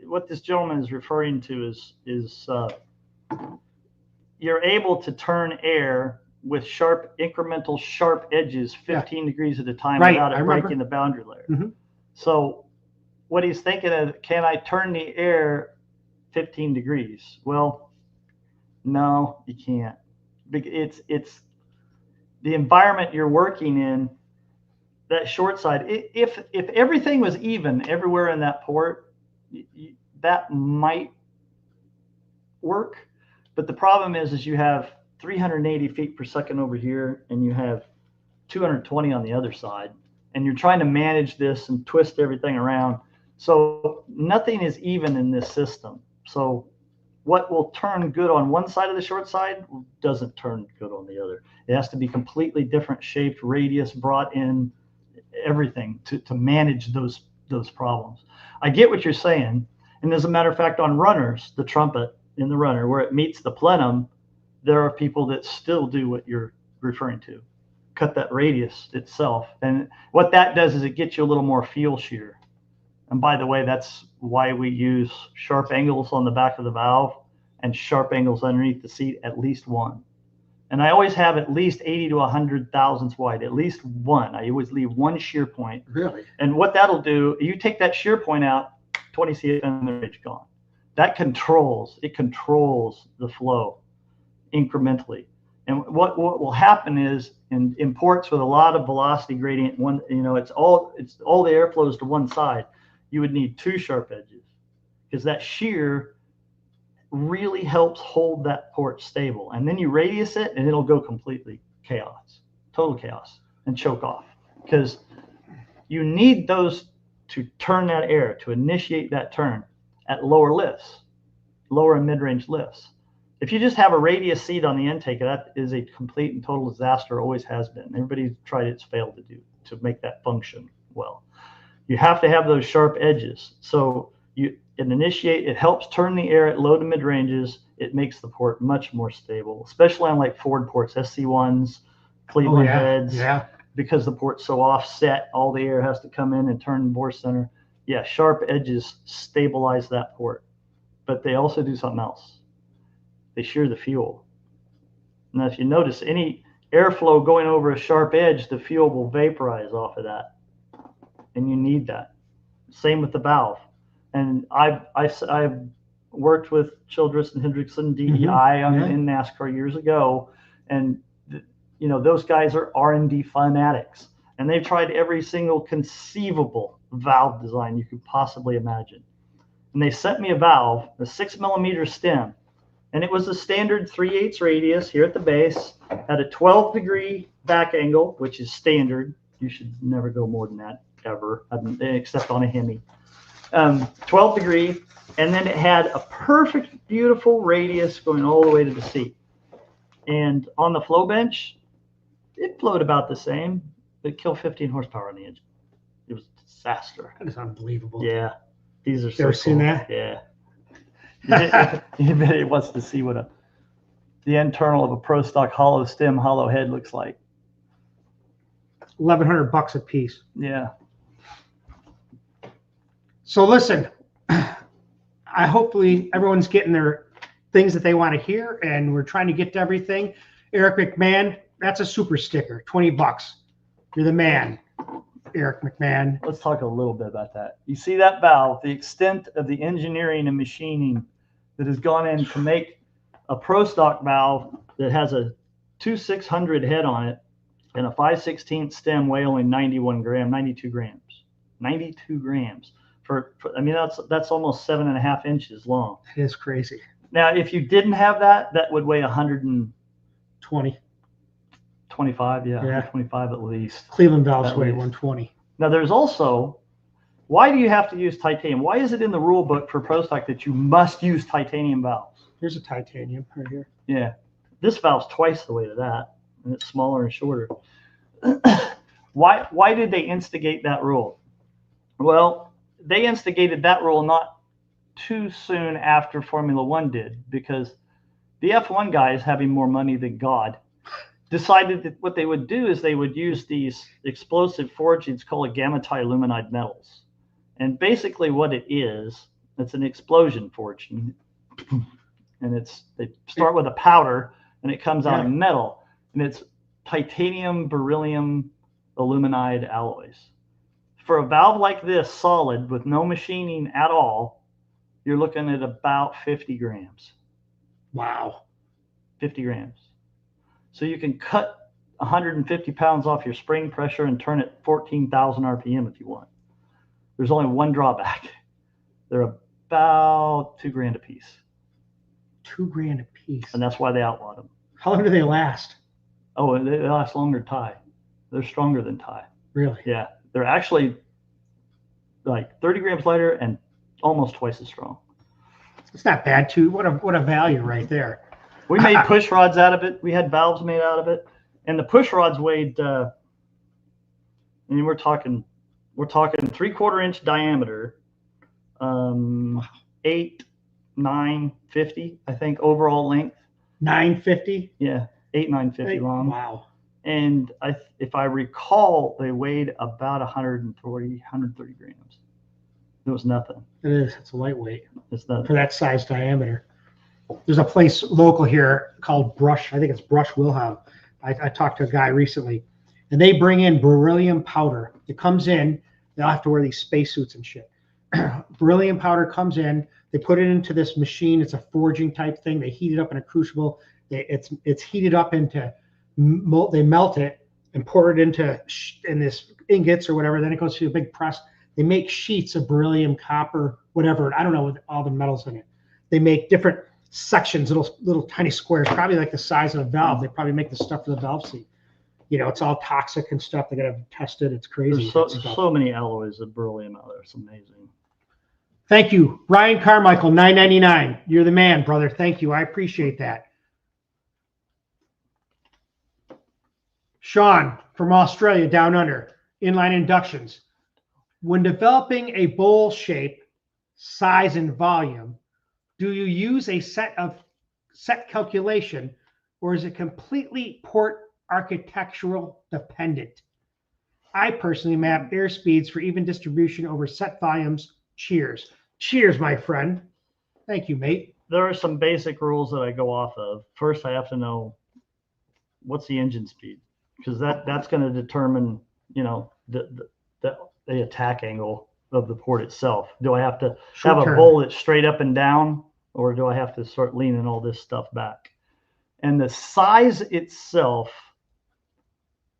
What this gentleman is referring to is you're able to turn air with incremental sharp edges 15 degrees at a time without it breaking the boundary layer. Mm-hmm. So what he's thinking of, can I turn the air 15 degrees? Well, no, you can't. It's the environment you're working in, that short side. If everything was even everywhere in that port, that might work. But the problem is you have 380 feet per second over here, and you have 220 on the other side, and you're trying to manage this and twist everything around. So nothing is even in this system. So what will turn good on one side of the short side doesn't turn good on the other. It has to be completely different shaped, radius brought in, everything to manage those problems. I get what you're saying. And as a matter of fact, on runners, the trumpet in the runner, where it meets the plenum, there are people that still do what you're referring to, cut that radius itself. And what that does is it gets you a little more fuel shear. And by the way, that's why we use sharp angles on the back of the valve and sharp angles underneath the seat, at least one. And I always have at least 80 to 100 thousandths wide, at least one. I always leave one shear point. Really? And what that'll do, you take that shear point out, 20 CFM the range gone. That controls the flow incrementally. And what will happen is in ports with a lot of velocity gradient, it's all the air flows to one side. You would need two sharp edges, because that shear really helps hold that port stable. And then you radius it and it'll go completely total chaos, and choke off, because you need those to turn that air, to initiate that turn at lower lifts, lower and mid-range lifts. If you just have a radius seat on the intake, that is a complete and total disaster, always has been. Everybody's tried it's failed to make that function well. You have to have those sharp edges. So it helps turn the air at low to mid ranges. It makes the port much more stable, especially on like Ford ports, SC1s, Cleveland heads, because the port's so offset, all the air has to come in and turn the bore center. Yeah, sharp edges stabilize that port, but they also do something else. They shear the fuel. Now, if you notice any airflow going over a sharp edge, the fuel will vaporize off of that, and you need that. Same with the valve. And I've worked with Childress and Hendrickson DEI in NASCAR years ago, and those guys are R&D fanatics, and they've tried every single conceivable valve design you could possibly imagine. And they sent me a valve, a 6 millimeter stem, and it was a standard 3/8 radius here at the base, at a 12-degree back angle, which is standard. You should never go more than that ever, except on a Hemi. 12 degree, and then it had a perfect, beautiful radius going all the way to the seat. And on the flow bench, it flowed about the same, but it killed 15 horsepower on the engine. It was a disaster. That is unbelievable. Yeah, these are so ever seen that? Yeah. Anybody wants to see what the internal of a Pro Stock hollow stem, hollow head looks like. $1,100 a piece. Yeah. So listen, hopefully everyone's getting their things that they want to hear, and we're trying to get to everything. Eric McMahon, that's a super sticker, $20. You're the man, Eric McMahon. Let's talk a little bit about that. You see that valve, the extent of the engineering and machining that has gone in to make a Pro Stock valve that has a 2600 head on it, And a 5/16 stem weigh only 92 grams. 92 grams. I mean, that's almost 7.5 inches long. It is crazy. Now, if you didn't have that, that would weigh 120. 25, yeah. 25 at least. Cleveland valves weigh 120. Now, there's also, why do you have to use titanium? Why is it in the rule book for Pro Stock that you must use titanium valves? Here's a titanium right here. Yeah. This valve's twice the weight of that, and it's smaller and shorter. Why did they instigate that rule? Well, they instigated that rule not too soon after Formula One did, because the F1 guys, having more money than God, decided that what they would do is they would use these explosive forgings called gamma-aluminide metals. And basically what it is, it's an explosion forging. And they start with a powder and it comes out of metal. And it's titanium, beryllium, aluminide alloys. For a valve like this, solid, with no machining at all, you're looking at about 50 grams. Wow. 50 grams. So you can cut 150 pounds off your spring pressure and turn it 14,000 RPM if you want. There's only one drawback. They're about $2,000 a piece. $2,000 a piece. And that's why they outlawed them. How long do they last? Oh, they last longer than tie. They're stronger than tie. Really? Yeah. They're actually like 30 grams lighter and almost twice as strong. It's not bad, too. What a value right there. We made push rods out of it. We had valves made out of it, and the push rods weighed. I mean, we're talking 3/4 inch diameter, 8, 9, 50, I think overall length. 950. Yeah, 8, 950 long. Wow. And if I recall, they weighed about 130 grams. It was nothing. It is. It's a lightweight. It's nothing for that size diameter. There's a place local here called Brush. I think it's Brush Wilhelm. I talked to a guy recently, and they bring in beryllium powder. It comes in. They'll have to wear these spacesuits and shit. Beryllium powder comes in. They put it into this machine. It's a forging type thing. They heat it up in a crucible. It's heated up into. They melt it and pour it in this ingots or whatever. Then it goes through a big press. They make sheets of beryllium, copper, whatever. I don't know, with all the metals in it. They make different sections, little tiny squares, probably like the size of a valve. They probably make the stuff for the valve seat. You know, it's all toxic and stuff. They got to test it. It's crazy. There's so many alloys of beryllium out there. It's amazing. Thank you, Ryan Carmichael, $9.99. You're the man, brother. Thank you. I appreciate that. Sean from Australia, down under, inline inductions. When developing a bowl shape, size, and volume, do you use a set calculation, or is it completely port architectural dependent? I personally map airspeeds for even distribution over set volumes. Cheers. Cheers, my friend. Thank you, mate. There are some basic rules that I go off of. First, I have to know what's the engine speed, because that's going to determine, you know, the attack angle of the port itself. Do I have to have a bowl that's straight up and down, or do I have to start leaning all this stuff back? And the size itself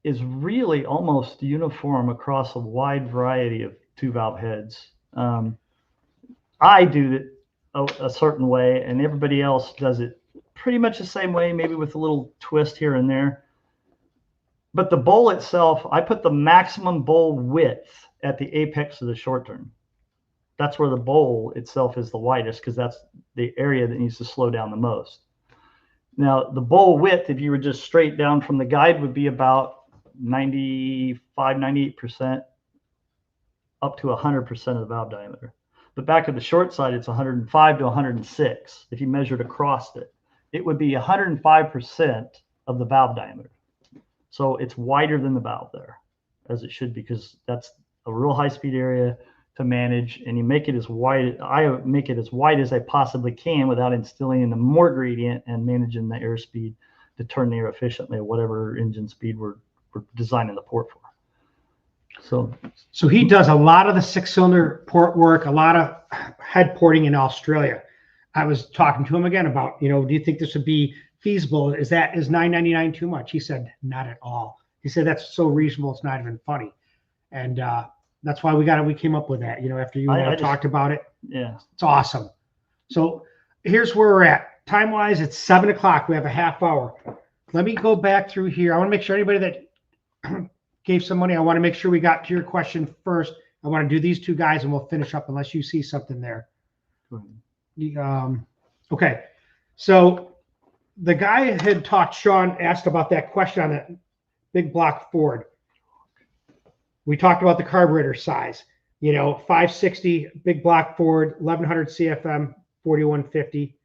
is really almost uniform across a wide variety of two valve heads. I do it a certain way, and everybody else does it pretty much the same way, maybe with a little twist here and there. But the bowl itself, I put the maximum bowl width at the apex of the short turn. That's where the bowl itself is the widest, because that's the area that needs to slow down the most. Now, the bowl width, if you were just straight down from the guide, would be about 95, 98%, up to 100% of the valve diameter. But back at the short side, it's 105 to 106. If you measured across it, it would be 105% of the valve diameter. So it's wider than the valve there, as it should be, because that's a real high-speed area to manage, and you make it as wide. I make it as wide as I possibly can without instilling in more gradient and managing the airspeed to turn the air efficiently at whatever engine speed we're designing the port for. So he does a lot of the 6-cylinder port work, a lot of head porting in Australia. I was talking to him again about, you know, do you think this would be feasible? Is $9.99 too much? He said, not at all. He said that's so reasonable, it's not even funny. And that's why we came up with that, after you and I talked about it. Yeah. It's awesome. So here's where we're at. Time-wise, it's 7 o'clock. We have a half hour. Let me go back through here. I want to make sure anybody that gave some money, I want to make sure we got to your question first. I want to do these two guys and we'll finish up unless you see something there. Okay. So the guy had talked, Sean asked about that question on that big block Ford. We talked about the carburetor size, 560 big block Ford, 1100 CFM, 4150,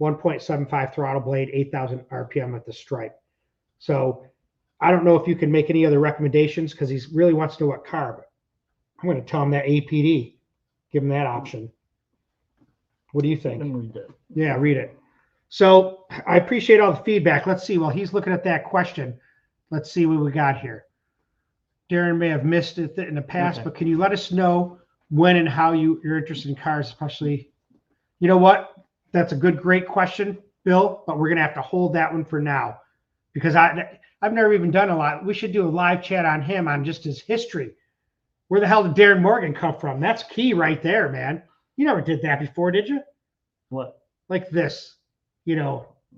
1.75 throttle blade, 8,000 RPM at the stripe. So I don't know if you can make any other recommendations because he really wants to know what carb. I'm going to tell him that APD, give him that option. What do you think? Read it. Yeah, read it. So I appreciate all the feedback. Let's see. While he's looking at that question, let's see what we got here. Darin may have missed it in the past, but can you let us know when and how you're interested in cars, especially? You know what? That's a great question, Bill, but we're going to have to hold that one for now because I've never even done a lot. We should do a live chat on him on just his history. Where the hell did Darin Morgan come from? That's key right there, man. You never did that before, did you? What? Like this. We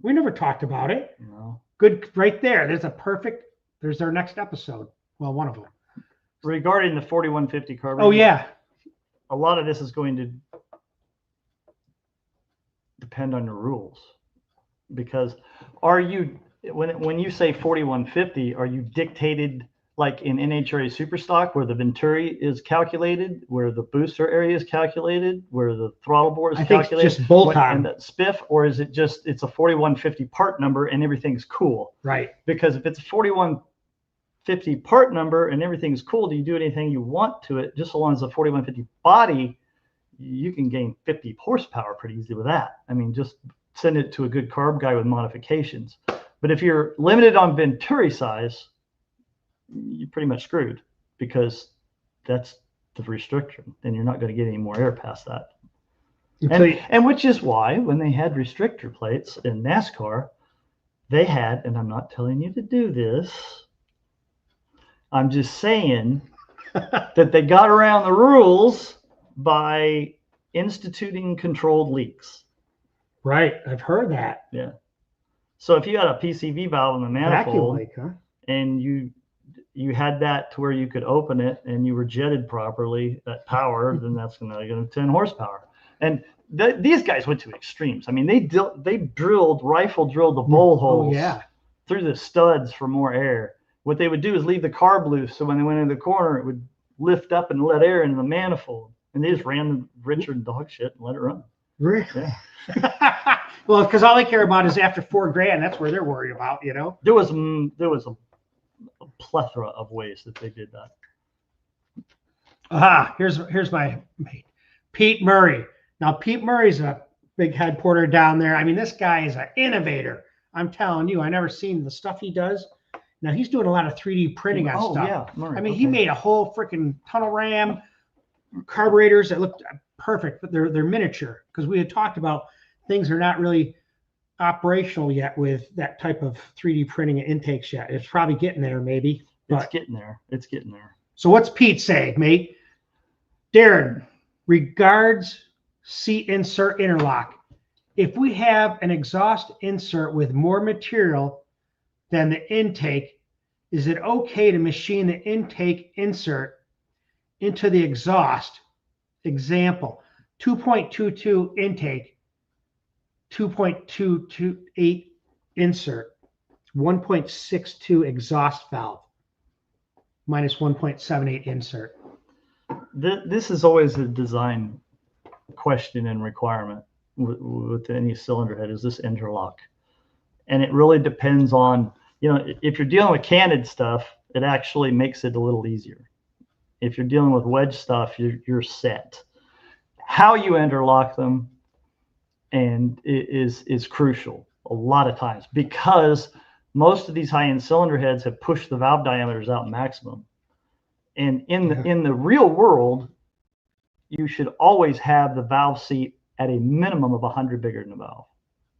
never talked about it. No. Good, right there. There's our next episode. Well, one of them. Regarding the 4150 carburetor. Oh, yeah. A lot of this is going to depend on your rules. Because when you say 4150, are you dictated like in NHRA Superstock where the Venturi is calculated, where the booster area is calculated, where the throttle bore is calculated? I think it's just bolt on. And that spiff, or is it just, it's a 4150 part number and everything's cool? Right. Because if it's a 4150 part number and everything's cool, do you do anything you want to it? Just so long as a 4150 body, you can gain 50 horsepower pretty easily with that. I mean, just send it to a good carb guy with modifications. But if you're limited on Venturi size, you're pretty much screwed because that's the restriction and you're not going to get any more air past that. And which is why when they had restrictor plates in NASCAR, they had, and I'm not telling you to do this, I'm just saying that they got around the rules by instituting controlled leaks. Right. I've heard that. Yeah. So if you had a PCV valve in the manifold and you had that to where you could open it and you were jetted properly at power, then that's going to 10 horsepower. And these guys went to extremes. I mean, they rifle drilled the bowl holes through the studs for more air. What they would do is leave the carb loose, so when they went into the corner, it would lift up and let air into the manifold. And they just ran the Richard dog shit and let it run. Really? Yeah. Well, because all they care about is after $4,000. That's where they're worried about, There was a plethora of ways that they did that. Aha, here's my mate, Pete Murray. Now, Pete Murray's a big head porter down there. I mean, this guy is an innovator. I'm telling you, I never seen the stuff he does. Now, he's doing a lot of 3D printing on stuff. Yeah, Murray, I mean, he made a whole freaking tunnel ram, carburetors that looked perfect, but they're miniature because we had talked about things are not really operational yet with that type of 3D printing and intakes yet. It's probably getting there, maybe. It's getting there. It's getting there. So what's Pete saying, mate? Darin, regards seat insert interlock. If we have an exhaust insert with more material than the intake, is it okay to machine the intake insert into the exhaust? Example, 2.22 intake, 2.228 insert, 1.62 exhaust valve, minus 1.78 insert. This is always a design question and requirement with any cylinder head, is this interlock. And it really depends on, if you're dealing with candid stuff, it actually makes it a little easier. If you're dealing with wedge stuff, you're set. How you interlock them and is crucial a lot of times, because most of these high-end cylinder heads have pushed the valve diameters out maximum. And in the real world, you should always have the valve seat at a minimum of 100 bigger than the valve.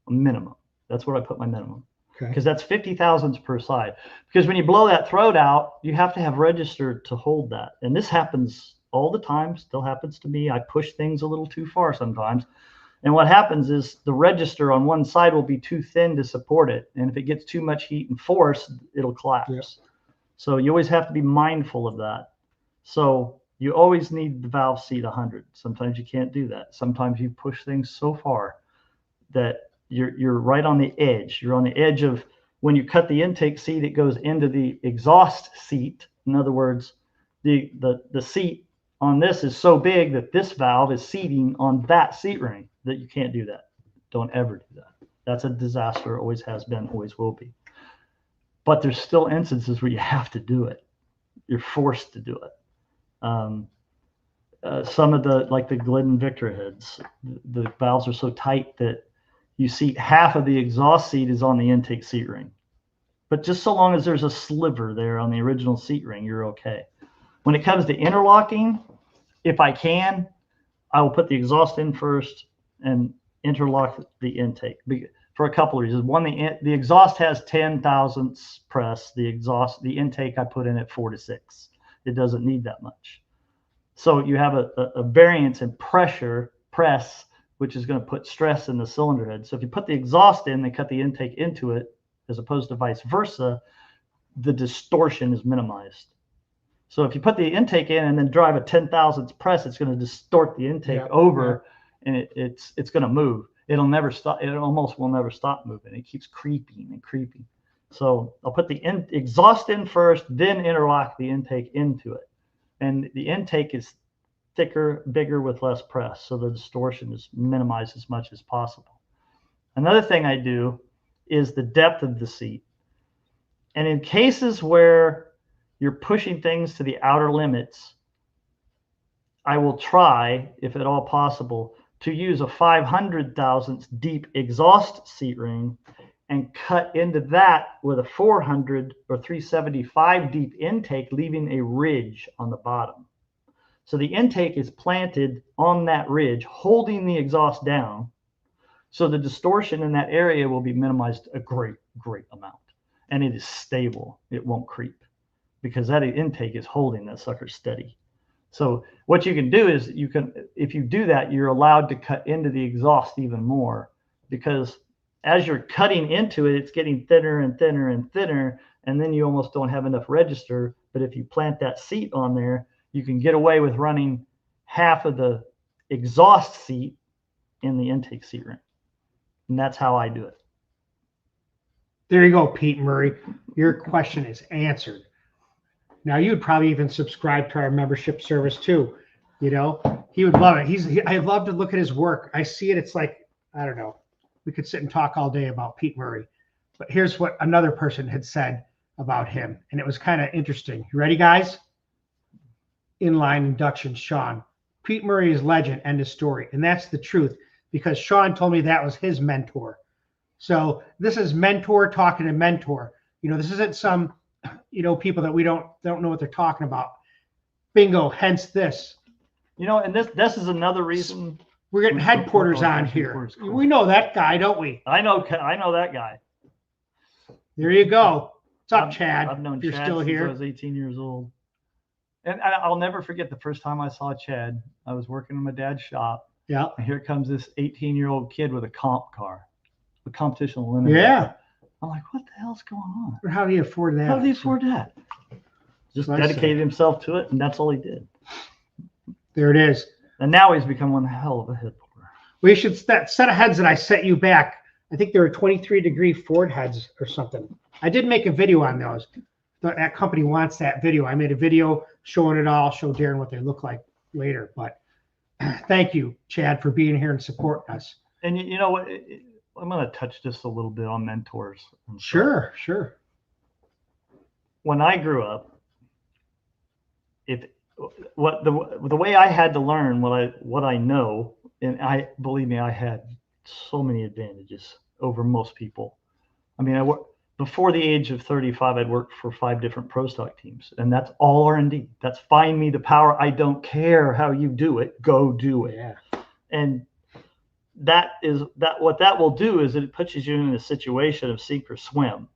A minimum. That's where I put my minimum. because that's 50 thousandths per side. Because when you blow that throat out, you have to have register to hold that. And this happens all the time, still happens to me. I push things a little too far sometimes. And what happens is the register on one side will be too thin to support it. And if it gets too much heat and force, it'll collapse. Yeah. So you always have to be mindful of that. So you always need the valve seat 100. Sometimes you can't do that. Sometimes you push things so far that you're right on the edge. You're on the edge of, when you cut the intake seat, it goes into the exhaust seat. In other words, the seat on this is so big that this valve is seating on that seat ring, that you can't do that. Don't ever do that. That's a disaster. Always has been, always will be. But there's still instances where you have to do it. You're forced to do it. Some of like the Glidden Victor heads, the valves are so tight that you seat half of the exhaust seat is on the intake seat ring. But just so long as there's a sliver there on the original seat ring, you're okay. When it comes to interlocking, if I can, I will put the exhaust in first and interlock the intake for a couple of reasons. One, the exhaust has 10 thousandths press. The intake I put in at 4 to 6. It doesn't need that much. So you have a variance in press, which is going to put stress in the cylinder head. So if you put the exhaust in, they cut the intake into it, as opposed to vice versa, the distortion is minimized. So if you put the intake in and then drive a 10 thousandths press, it's going to distort the intake over, and it's going to move. It'll never stop. It almost will never stop moving. It keeps creeping and creeping. So I'll put the exhaust in first, then interlock the intake into it. And the intake is thicker, bigger with less press, so the distortion is minimized as much as possible. Another thing I do is the depth of the seat. And in cases where you're pushing things to the outer limits, I will try, if at all possible, to use a 500 thousandths deep exhaust seat ring and cut into that with a 400 or 375 deep intake, leaving a ridge on the bottom. So the intake is planted on that ridge, holding the exhaust down. So the distortion in that area will be minimized a great amount. And it is stable. It won't creep because that intake is holding that sucker steady. So what you can do is if you do that, you're allowed to cut into the exhaust even more, because as you're cutting into it, it's getting thinner and thinner and thinner, and then you almost don't have enough register. But if you plant that seat on there, you can get away with running half of the exhaust seat in the intake seat ring. And that's how I do it. There you go, Pete Murray. Your question is answered. Now you'd probably even subscribe to our membership service too. You know, he would love it. I love to look at his work. I see it. It's like, I don't know. We could sit and talk all day about Pete Murray. But here's what another person had said about him. And it was kind of interesting. You ready, guys? Inline induction, Sean. Pete Murray is legend, end of story. And that's the truth, because Sean told me that was his mentor. So this is mentor talking to mentor. You know, this isn't some, you know, people that we don't know what they're talking about. Bingo, hence this. You know, and this is another reason we're getting headquarters on here. Cool. We know that guy, don't we? I know that guy. There you go. What's up, Chad? I've known You're Chad still since here. I was 18 years old. And I'll never forget the first time I saw Chad. I was working in my dad's shop. Yeah. And here comes this 18-year-old kid with a comp car, a competition limit. Yeah. I'm like, what the hell's going on? How do you afford that? How did he afford that? Just dedicated himself to it, and that's all he did. There it is. And now he's become one hell of a head porter. We should that set of heads that I set you back. I think there were 23-degree Ford heads or something. I did make a video on those. That company wants that video. I made a video showing it all. I'll show Darin what they look like later. But thank you, Chad, for being here and supporting us. And you know what? I'm going to touch just a little bit on mentors. Sure. When I grew up, the way I had to learn what I know, and believe me, I had so many advantages over most people. I mean, before the age of 35, I'd worked for 5 different pro stock teams, and that's all R&D. That's find me the power. I don't care how you do it. Go do it. Yeah. And what that will do is it puts you in a situation of sink or swim.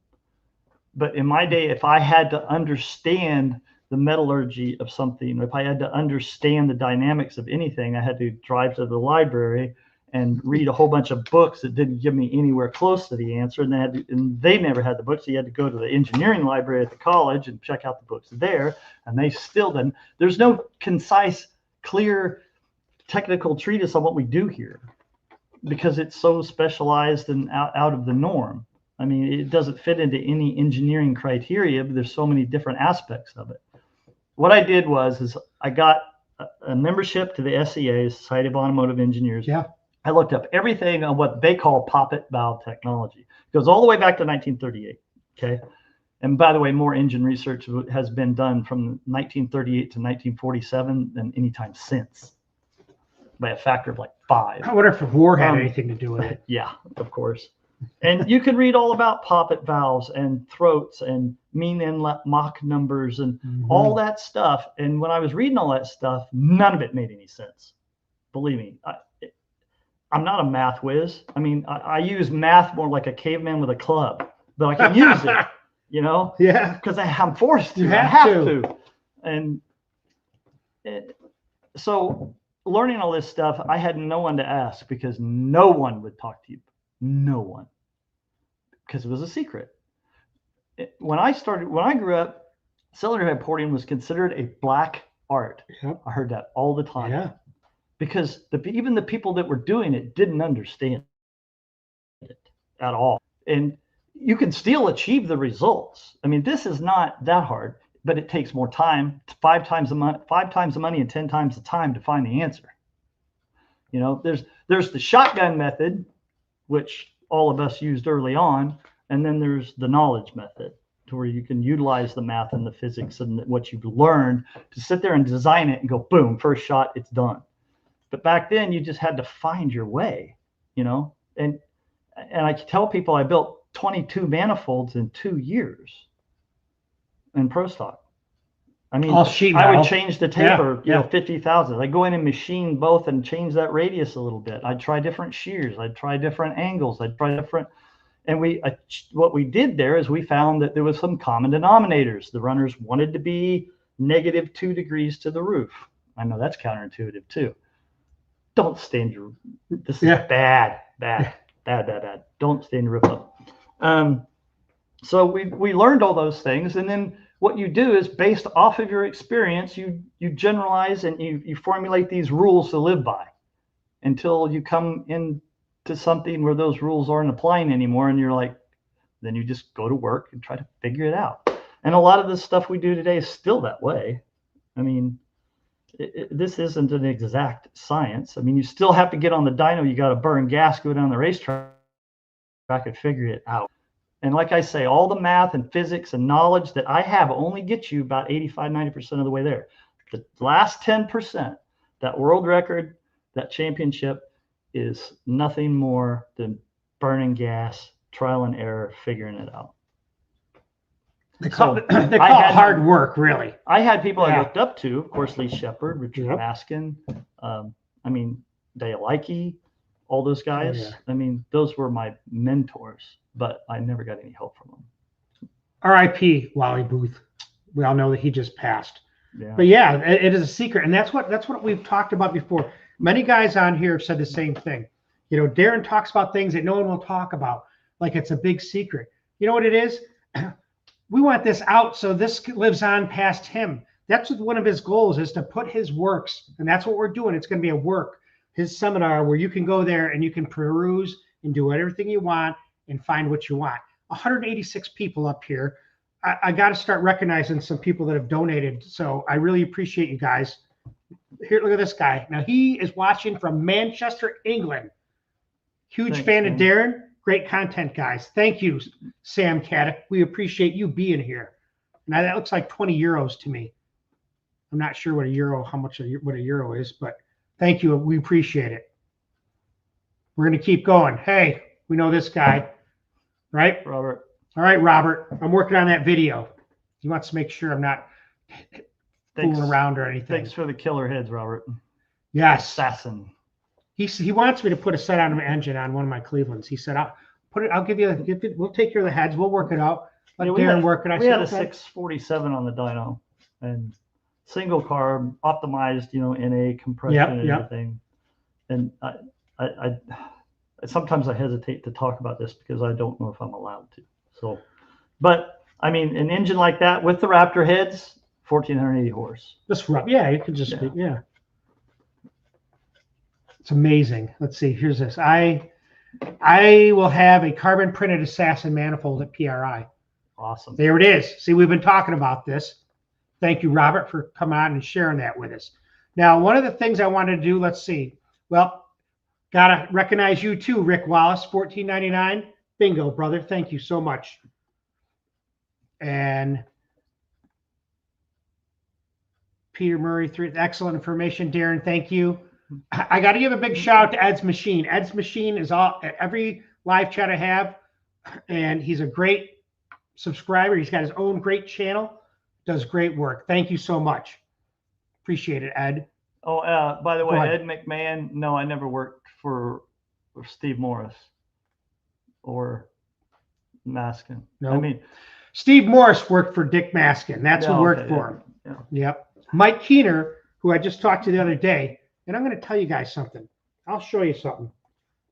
But in my day, if I had to understand the metallurgy of something, if I had to understand the dynamics of anything, I had to drive to the library and read a whole bunch of books that didn't give me anywhere close to the answer. And they never had the books. So you had to go to the engineering library at the college and check out the books there. And they still didn't. There's no concise, clear, technical treatise on what we do here because it's so specialized and out of the norm. I mean, it doesn't fit into any engineering criteria, but there's so many different aspects of it. What I did is I got a membership to the SEA, Society of Automotive Engineers. Yeah. I looked up everything on what they call poppet valve technology. It goes all the way back to 1938. Okay. And by the way, more engine research has been done from 1938 to 1947 than any time since, by a factor of like 5. I wonder if war had anything to do with it. Yeah, of course. And you can read all about poppet valves and throats and mean inlet Mach numbers and all that stuff. And when I was reading all that stuff, none of it made any sense. Believe me, I'm not a math whiz. I mean, I use math more like a caveman with a club, but I can use it, you know? Yeah. Because I'm forced to. You I have have to. And so learning all this stuff, I had no one to ask because no one would talk to you. No one. Because it was a secret. When I grew up, cylinder head porting was considered a black art. Yep. I heard that all the time. Yeah. Because even the people that were doing it didn't understand it at all. And you can still achieve the results. I mean, this is not that hard, but it takes more time. 5 times the money and 10 times the time to find the answer. You know, there's the shotgun method, which all of us used early on, and then there's the knowledge method, to where you can utilize the math and the physics and what you've learned to sit there and design it and go, boom, first shot, it's done. But back then, you just had to find your way, you know. And I tell people I built 22 manifolds in 2 years in Pro Stock. I mean, I would change the taper, you know, 50,000. I go in and machine both and change that radius a little bit. I'd try different shears. I'd try different angles. I'd try different. And what we did there is we found that there was some common denominators. The runners wanted to be -2 degrees to the roof. I know that's counterintuitive too. Don't stand your. This is bad. Don't stand your roof up. So we learned all those things, and then what you do is based off of your experience, you generalize and you formulate these rules to live by until you come into something where those rules aren't applying anymore. And you're like, then you just go to work and try to figure it out. And a lot of the stuff we do today is still that way. I mean, this isn't an exact science. I mean, you still have to get on the dyno. You got to burn gas, go down the racetrack and figure it out. And like I say, all the math and physics and knowledge that I have only gets you about 85-90% of the way there. The last 10%, that world record, that championship, is nothing more than burning gas, trial and error, figuring it out. They call it hard work, really. I had people I looked up to, of course, Lee Shepard, Richard Maskin, I mean, Dale Likey, all those guys. Oh, yeah. I mean, those were my mentors, but I never got any help from them. R.I.P. Wally Booth. We all know that he just passed. Yeah. But yeah, it is a secret, and that's what we've talked about before. Many guys on here have said the same thing. You know, Darin talks about things that no one will talk about, like it's a big secret. You know what it is? We want this out so this lives on past him. That's what one of his goals is, to put his works, and that's what we're doing. It's going to be a work, his seminar, where you can go there and you can peruse and do everything you want and find what you want. 186 people up here. I got to start recognizing some people that have donated. So I really appreciate you guys. Here, look at this guy. Now he is watching from Manchester, England. Huge fan of Darin. Great content, guys. Thank you, Sam Caddick. We appreciate you being here. Now that looks like 20 euros to me. I'm not sure what a euro is, but thank you. We appreciate it. We're going to keep going. Hey, we know this guy, right? Robert. All right, Robert. I'm working on that video. He wants to make sure I'm not fooling around or anything. Thanks for the killer heads, Robert. Yes. Assassin. He wants me to put a set on engine on one of my Clevelands. He said, I'll give you, we'll take care of the heads. We'll work it out. Let Darin work it. I we said, had a okay. 647 on the dyno and single carb optimized, NA compression and everything. And I sometimes I hesitate to talk about this because I don't know if I'm allowed to. So, but I mean, an engine like that with the Raptor heads, 1480 horse. Just rough. Yeah, you could just, yeah. It's amazing. Let's see. Here's this. I will have a carbon printed assassin manifold at PRI. Awesome. There it is. See, we've been talking about this. Thank you, Robert, for coming on and sharing that with us. Now, one of the things I wanted to do, let's see. Well, gotta recognize you too, Rick Wallace, $14.99. Bingo, brother. Thank you so much. And Peter Murray, excellent information. Darin, thank you. I got to give a big shout out to Ed's Machine. Ed's Machine is all at every live chat I have, and he's a great subscriber. He's got his own great channel, does great work. Thank you so much. Appreciate it, Ed. Oh, by the way, Ed McMahon, no, I never worked for Steve Morris or Maskin. No. I mean, Steve Morris worked for Dick Maskin. That's who worked for him. Yeah. Yep. Mike Keener, who I just talked to the other day, and I'm going to tell you guys something. I'll show you something.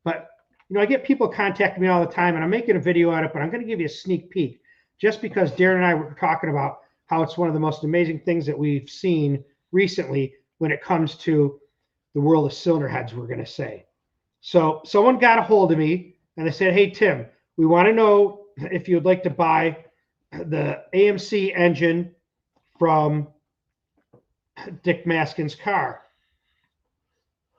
But, I get people contacting me all the time, and I'm making a video on it, but I'm going to give you a sneak peek just because Darin and I were talking about how it's one of the most amazing things that we've seen recently when it comes to the world of cylinder heads, we're going to say. So someone got a hold of me, and they said, hey, Tim, we want to know if you'd like to buy the AMC engine from Dick Maskin's car.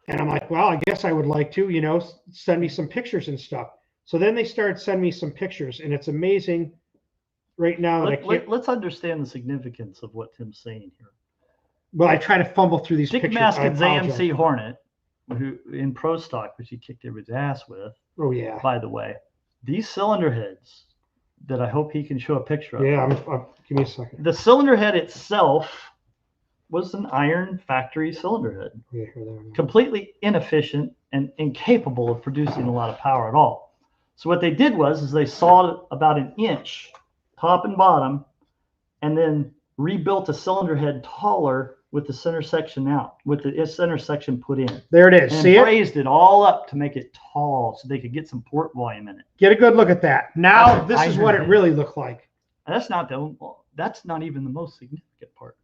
And I'm like, well, I guess I would like to, send me some pictures and stuff. So then they started sending me some pictures, and it's amazing right now that let's understand the significance of what Tim's saying here. Well, I try to fumble through these pictures. Dick Maskin's AMC Hornet, who in Pro Stock, which he kicked everybody's ass with. Oh, yeah. By the way, these cylinder heads that I hope he can show a picture of. Yeah, give me a second. The cylinder head itself was an iron factory cylinder head. Yeah, here they are. Completely inefficient and incapable of producing a lot of power at all. So what they did was they sawed about an inch top and bottom and then rebuilt a cylinder head taller with the center section out, with the center section put in. There it is. And see raised it all up to make it tall so they could get some port volume in it. Get a good look at that. Now this is what it really looked like. And that's not even the most significant part.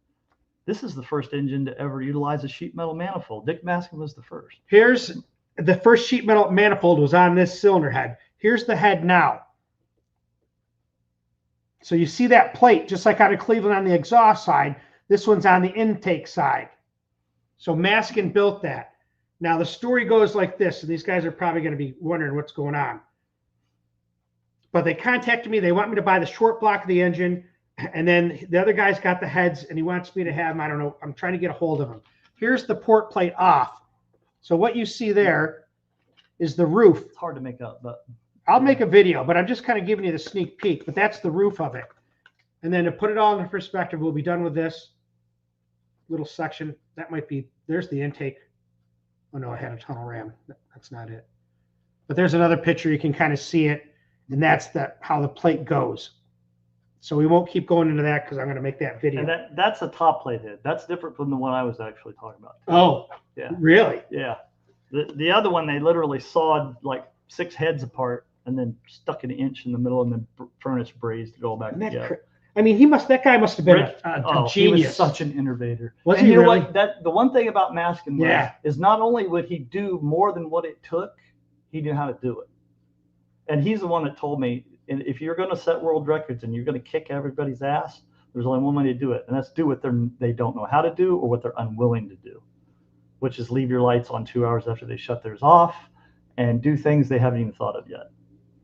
This is the first engine to ever utilize a sheet metal manifold. Dick Maskin was the first. Here's the first sheet metal manifold was on this cylinder head. Here's the head now. So you see that plate, just like out of Cleveland on the exhaust side, this one's on the intake side. So Maskin built that. Now the story goes like this, and these guys are probably going to be wondering what's going on. But they contacted me. They want me to buy the short block of the engine, and then the other guy's got the heads, and he wants me to have them. I don't know. I'm trying to get a hold of him. Here's the port plate off. So what you see there is the roof. It's hard to make up, but I'll make a video, but I'm just kind of giving you the sneak peek. But that's the roof of it. And then to put it all into perspective, we'll be done with this little section. That might be, there's the intake. Oh no, I had a tunnel ram. That's not it. But there's another picture. You can kind of see it. And that's how the plate goes. So we won't keep going into that because I'm going to make that video. And that's a top plate head. That's different from the one I was actually talking about. Oh, yeah. Really? Yeah. The other one, they literally sawed like 6 heads apart and then stuck an inch in the middle and then furnace brazed it all back together. I mean, that guy must have been a genius. He was such an innovator. Was and he you know really? what? The one thing about Maskin is not only would he do more than what it took, he knew how to do it. And he's the one that told me, if you're going to set world records and you're going to kick everybody's ass, there's only one way to do it, and that's do what they don't know how to do or what they're unwilling to do, which is leave your lights on 2 hours after they shut theirs off and do things they haven't even thought of yet.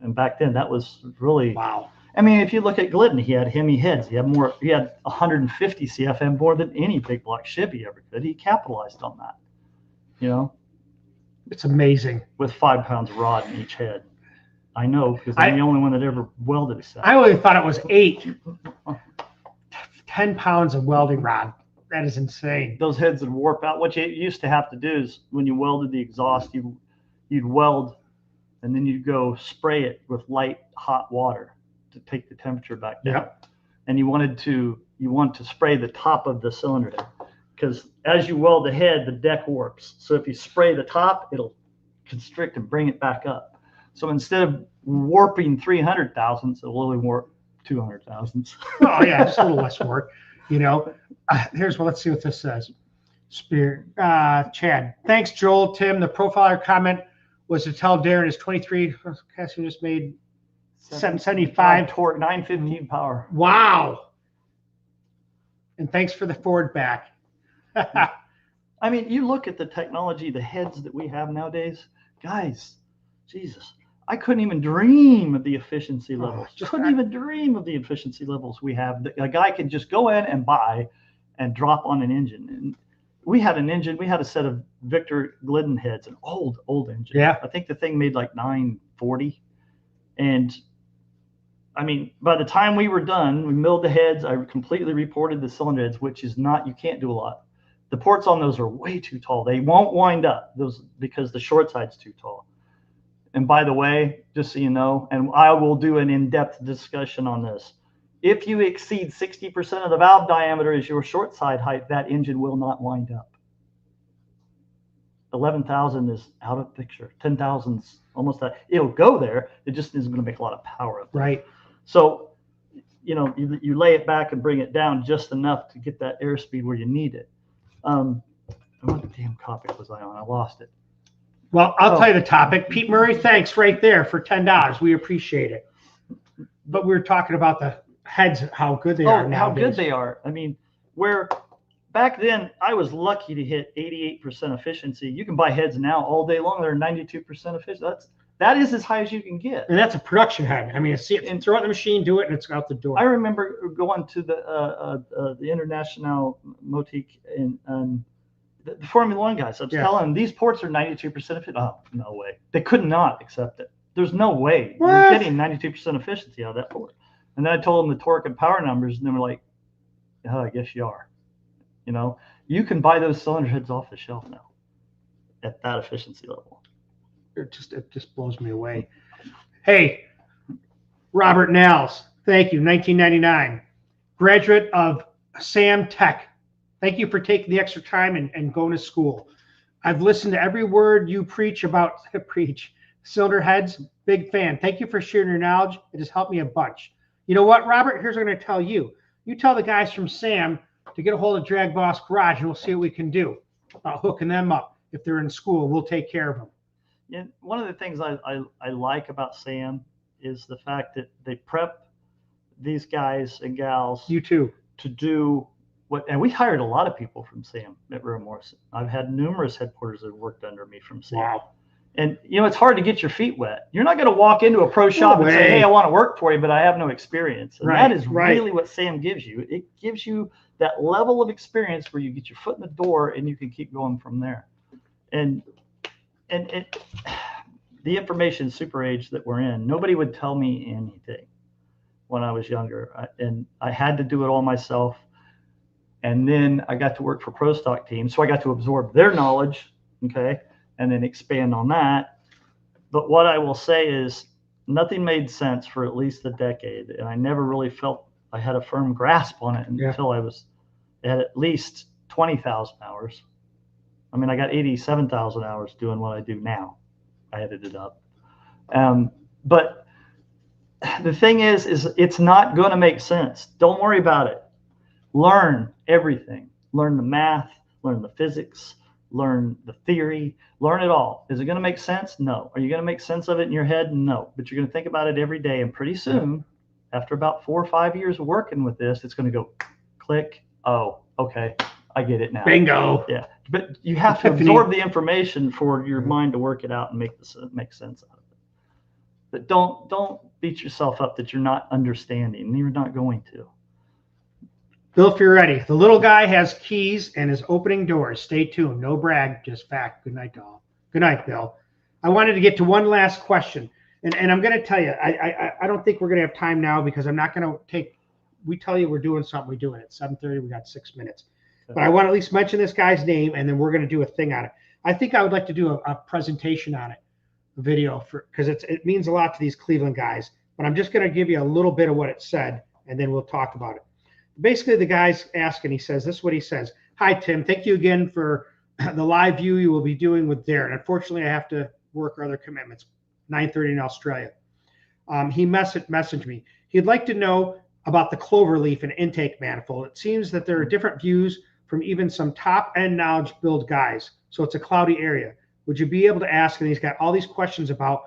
And back then, that was really wow. I mean, if you look at Glidden, he had Hemi heads. He had 150 CFM more than any big block Chevy ever could. He capitalized on that, It's amazing. with 5 pounds of rod in each head. I know because I'm the only one that ever welded a set. I only thought it was 10 pounds of welding rod. That is insane. Those heads would warp out. What you used to have to do is when you welded the exhaust, you'd weld, and then you'd go spray it with light hot water to take the temperature back down. Yep. And you want to spray the top of the cylinder head, because as you weld the head, the deck warps. So if you spray the top, it'll constrict and bring it back up. So instead of warping 300 thousandths, it'll only warp 200 thousandths. Oh yeah, just a little less work, you know. Let's see what this says. Chad, thanks Joel. Tim, the profiler comment was to tell Darin is 23. Cassie just made 775 torque, 915 power. Wow. And thanks for the forward back. I mean, you look at the technology, the heads that we have nowadays, guys, Jesus, I couldn't even dream of the efficiency levels. Couldn't even dream of the efficiency levels we have. A guy could just go in and buy and drop on an engine. And we had an engine, we had a set of Victor Glidden heads, an old engine. Yeah. I think the thing made like 940. And I mean, by the time we were done, we milled the heads. I completely reported the cylinder heads, which is not, you can't do a lot. The ports on those are way too tall. They won't wind up those because the short side's too tall. And by the way, just so you know, and I will do an in-depth discussion on this. If you exceed 60% of the valve diameter as your short side height, that engine will not wind up. 11,000 is out of picture. 10,000's almost that. It'll go there. It just isn't going to make a lot of power up there. Right. So, you know, you lay it back and bring it down just enough to get that airspeed where you need it. What damn topic was I on? I lost it. Well, I'll tell you the topic. Pete Murray, thanks right there for $10. We appreciate it. But we were talking about the heads, how good they are nowadays. How good they are. I mean, where back then I was lucky to hit 88% efficiency. You can buy heads now all day long. They're 92% efficient. That is as high as you can get. And that's a production head. I mean, and throw it in the machine, do it, and it's out the door. I remember going to the International Motique and the Formula One guys. I was telling them these ports are 92% efficient. Oh, no way. They could not accept it. There's no way you're getting 92% efficiency out of that port. And then I told them the torque and power numbers, and they were like, oh, I guess you are. You know, you can buy those cylinder heads off the shelf now at that efficiency level. It just blows me away. Hey, Robert Nels, thank you, 1999. Graduate of Sam Tech. Thank you for taking the extra time and going to school. I've listened to every word you preach about cylinder heads. Big fan. Thank you for sharing your knowledge. It has helped me a bunch. You know what, Robert? Here's what I'm going to tell you. You tell the guys from Sam to get a hold of DragBoss Garage, and we'll see what we can do about hooking them up. If they're in school, we'll take care of them. Yeah, one of the things I like about Sam is the fact that they prep these guys and gals. You too. To do what, and we hired a lot of people from Sam at Rowe Morrison. I've had numerous headquarters that worked under me from Sam. Wow. And, you know, it's hard to get your feet wet. You're not going to walk into a pro shop and say, hey, I want to work for you, but I have no experience. And that is really what Sam gives you. It gives you that level of experience where you get your foot in the door and you can keep going from there. And the information super age that we're in, nobody would tell me anything when I was younger. And I had to do it all myself. And then I got to work for Pro Stock teams. So I got to absorb their knowledge, okay, and then expand on that. But what I will say is nothing made sense for at least a decade. And I never really felt I had a firm grasp on it until I was at least 20,000 hours. I mean, I got 87,000 hours doing what I do now. I edited up. But the thing is it's not going to make sense. Don't worry about it. Learn everything. Learn the math, learn the physics, learn the theory, learn it all. Is it going to make sense? No. Are you going to make sense of it in your head? No. But you're going to think about it every day. And pretty soon, after about 4 or 5 years of working with this, it's going to go click. Oh, okay. I get it now. Bingo. Yeah. But you have to absorb the information for your mind to work it out and make sense out of it. But don't beat yourself up that you're not understanding. You're not going to. Bill Fioretti, the little guy has keys and is opening doors. Stay tuned. No brag, just fact. Good night, all. Good night, Bill. I wanted to get to one last question. And I'm going to tell you, I don't think we're going to have time now because I'm not going to take, we tell you we're doing something, we're doing it. 7:30, we got 6 minutes. but I want to at least mention this guy's name, and then we're going to do a thing on it. I think I would like to do a presentation on it, a video, because it means a lot to these Cleveland guys. But I'm just going to give you a little bit of what it said, and then we'll talk about it. Basically, the guy's asking, he says, this is what he says. Hi, Tim. Thank you again for the live view you will be doing with Darin. Unfortunately, I have to work other commitments, 9:30 in Australia. He messaged me. He'd like to know about the cloverleaf and intake manifold. It seems that there are different views from even some top-end knowledge build guys. So it's a cloudy area. Would you be able to ask? And he's got all these questions about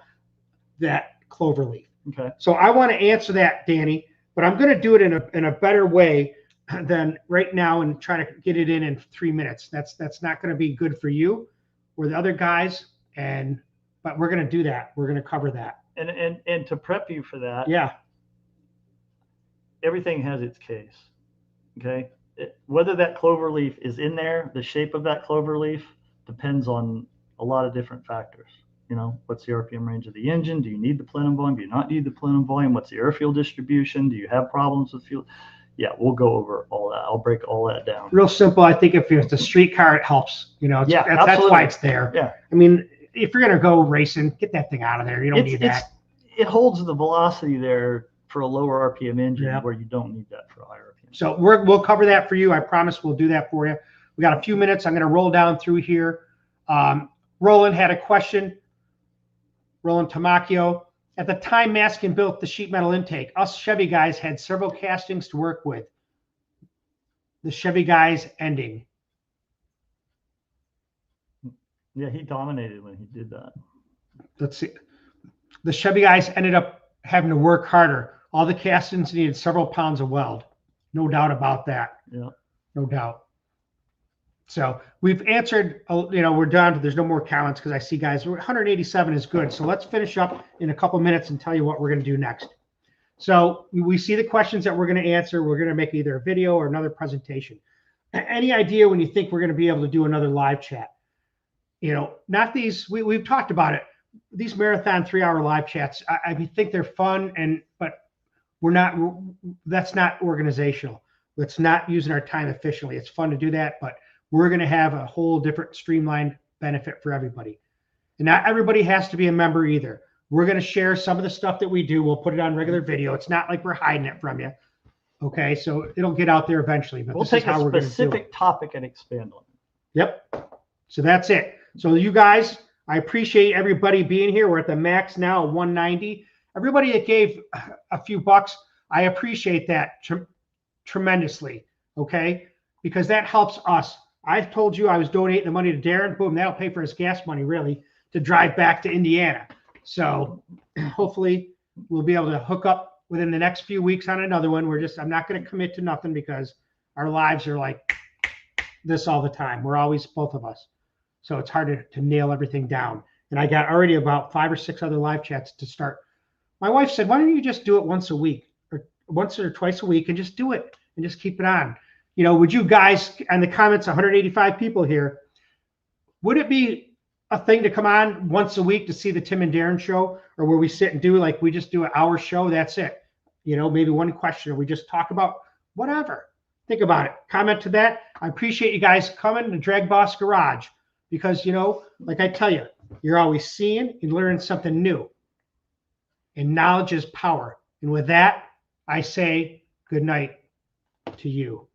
that cloverleaf. Okay. So I want to answer that, Danny, but I'm going to do it in a better way than right now and try to get it in 3 minutes. That's not going to be good for you or the other guys. But we're going to do that. We're going to cover that. And to prep you for that, yeah, everything has its case. Okay. Whether that clover leaf is in there, the shape of that clover leaf depends on a lot of different factors. You know, what's the RPM range of the engine? Do you need the plenum volume? Do you not need the plenum volume? What's the air fuel distribution? Do you have problems with fuel? Yeah, we'll go over all that. I'll break all that down. Real simple. I think if it's a street car, it helps. You know, that's why it's there. Yeah. I mean, if you're going to go racing, get that thing out of there. You don't need that. It holds the velocity there for a lower RPM engine where you don't need that for a higher RPM. So we'll cover that for you. I promise we'll do that for you. We got a few minutes. I'm going to roll down through here. Roland had a question. Roland Tamacchio. At the time Maskin built the sheet metal intake, us Chevy guys had several castings to work with. The Chevy guys ending. Yeah, he dominated when he did that. Let's see. The Chevy guys ended up having to work harder. All the castings needed several pounds of weld. No doubt about that. Yeah. No doubt. So we've answered, we're done. There's no more comments because I see guys, 187 is good. So let's finish up in a couple minutes and tell you what we're going to do next. So we see the questions that we're going to answer. We're going to make either a video or another presentation. Any idea when you think we're going to be able to do another live chat? You know, not these, we've talked about it. These marathon 3-hour live chats, I think they're fun, but that's not organizational. It's not using our time efficiently. It's fun to do that, but we're going to have a whole different streamlined benefit for everybody. And not everybody has to be a member either. We're going to share some of the stuff that we do. We'll put it on regular video. It's not like we're hiding it from you. Okay, so it'll get out there eventually. But we'll take a specific topic and expand on it. Yep. So that's it. So you guys, I appreciate everybody being here. We're at the max now, 190. Everybody that gave a few bucks, I appreciate that tremendously. Okay, because that helps us. I told you I was donating the money to Darin. Boom, that'll pay for his gas money, really, to drive back to Indiana. So hopefully we'll be able to hook up within the next few weeks on another one. I'm not going to commit to nothing because our lives are like this all the time. We're always, both of us. So it's hard to nail everything down. And I got already about 5 or 6 other live chats to start. My wife said, why don't you just do it once a week or once or twice a week and just do it and just keep it on? You know, would you guys, and the comments, 185 people here, would it be a thing to come on once a week to see the Tim and Darin show, or where we sit and do like we just do an hour show? That's it. You know, maybe one question, or we just talk about whatever. Think about it. Comment to that. I appreciate you guys coming to DragBoss Garage because, you know, like I tell you, you're always seeing and learning something new. And knowledge is power. And with that, I say good night to you.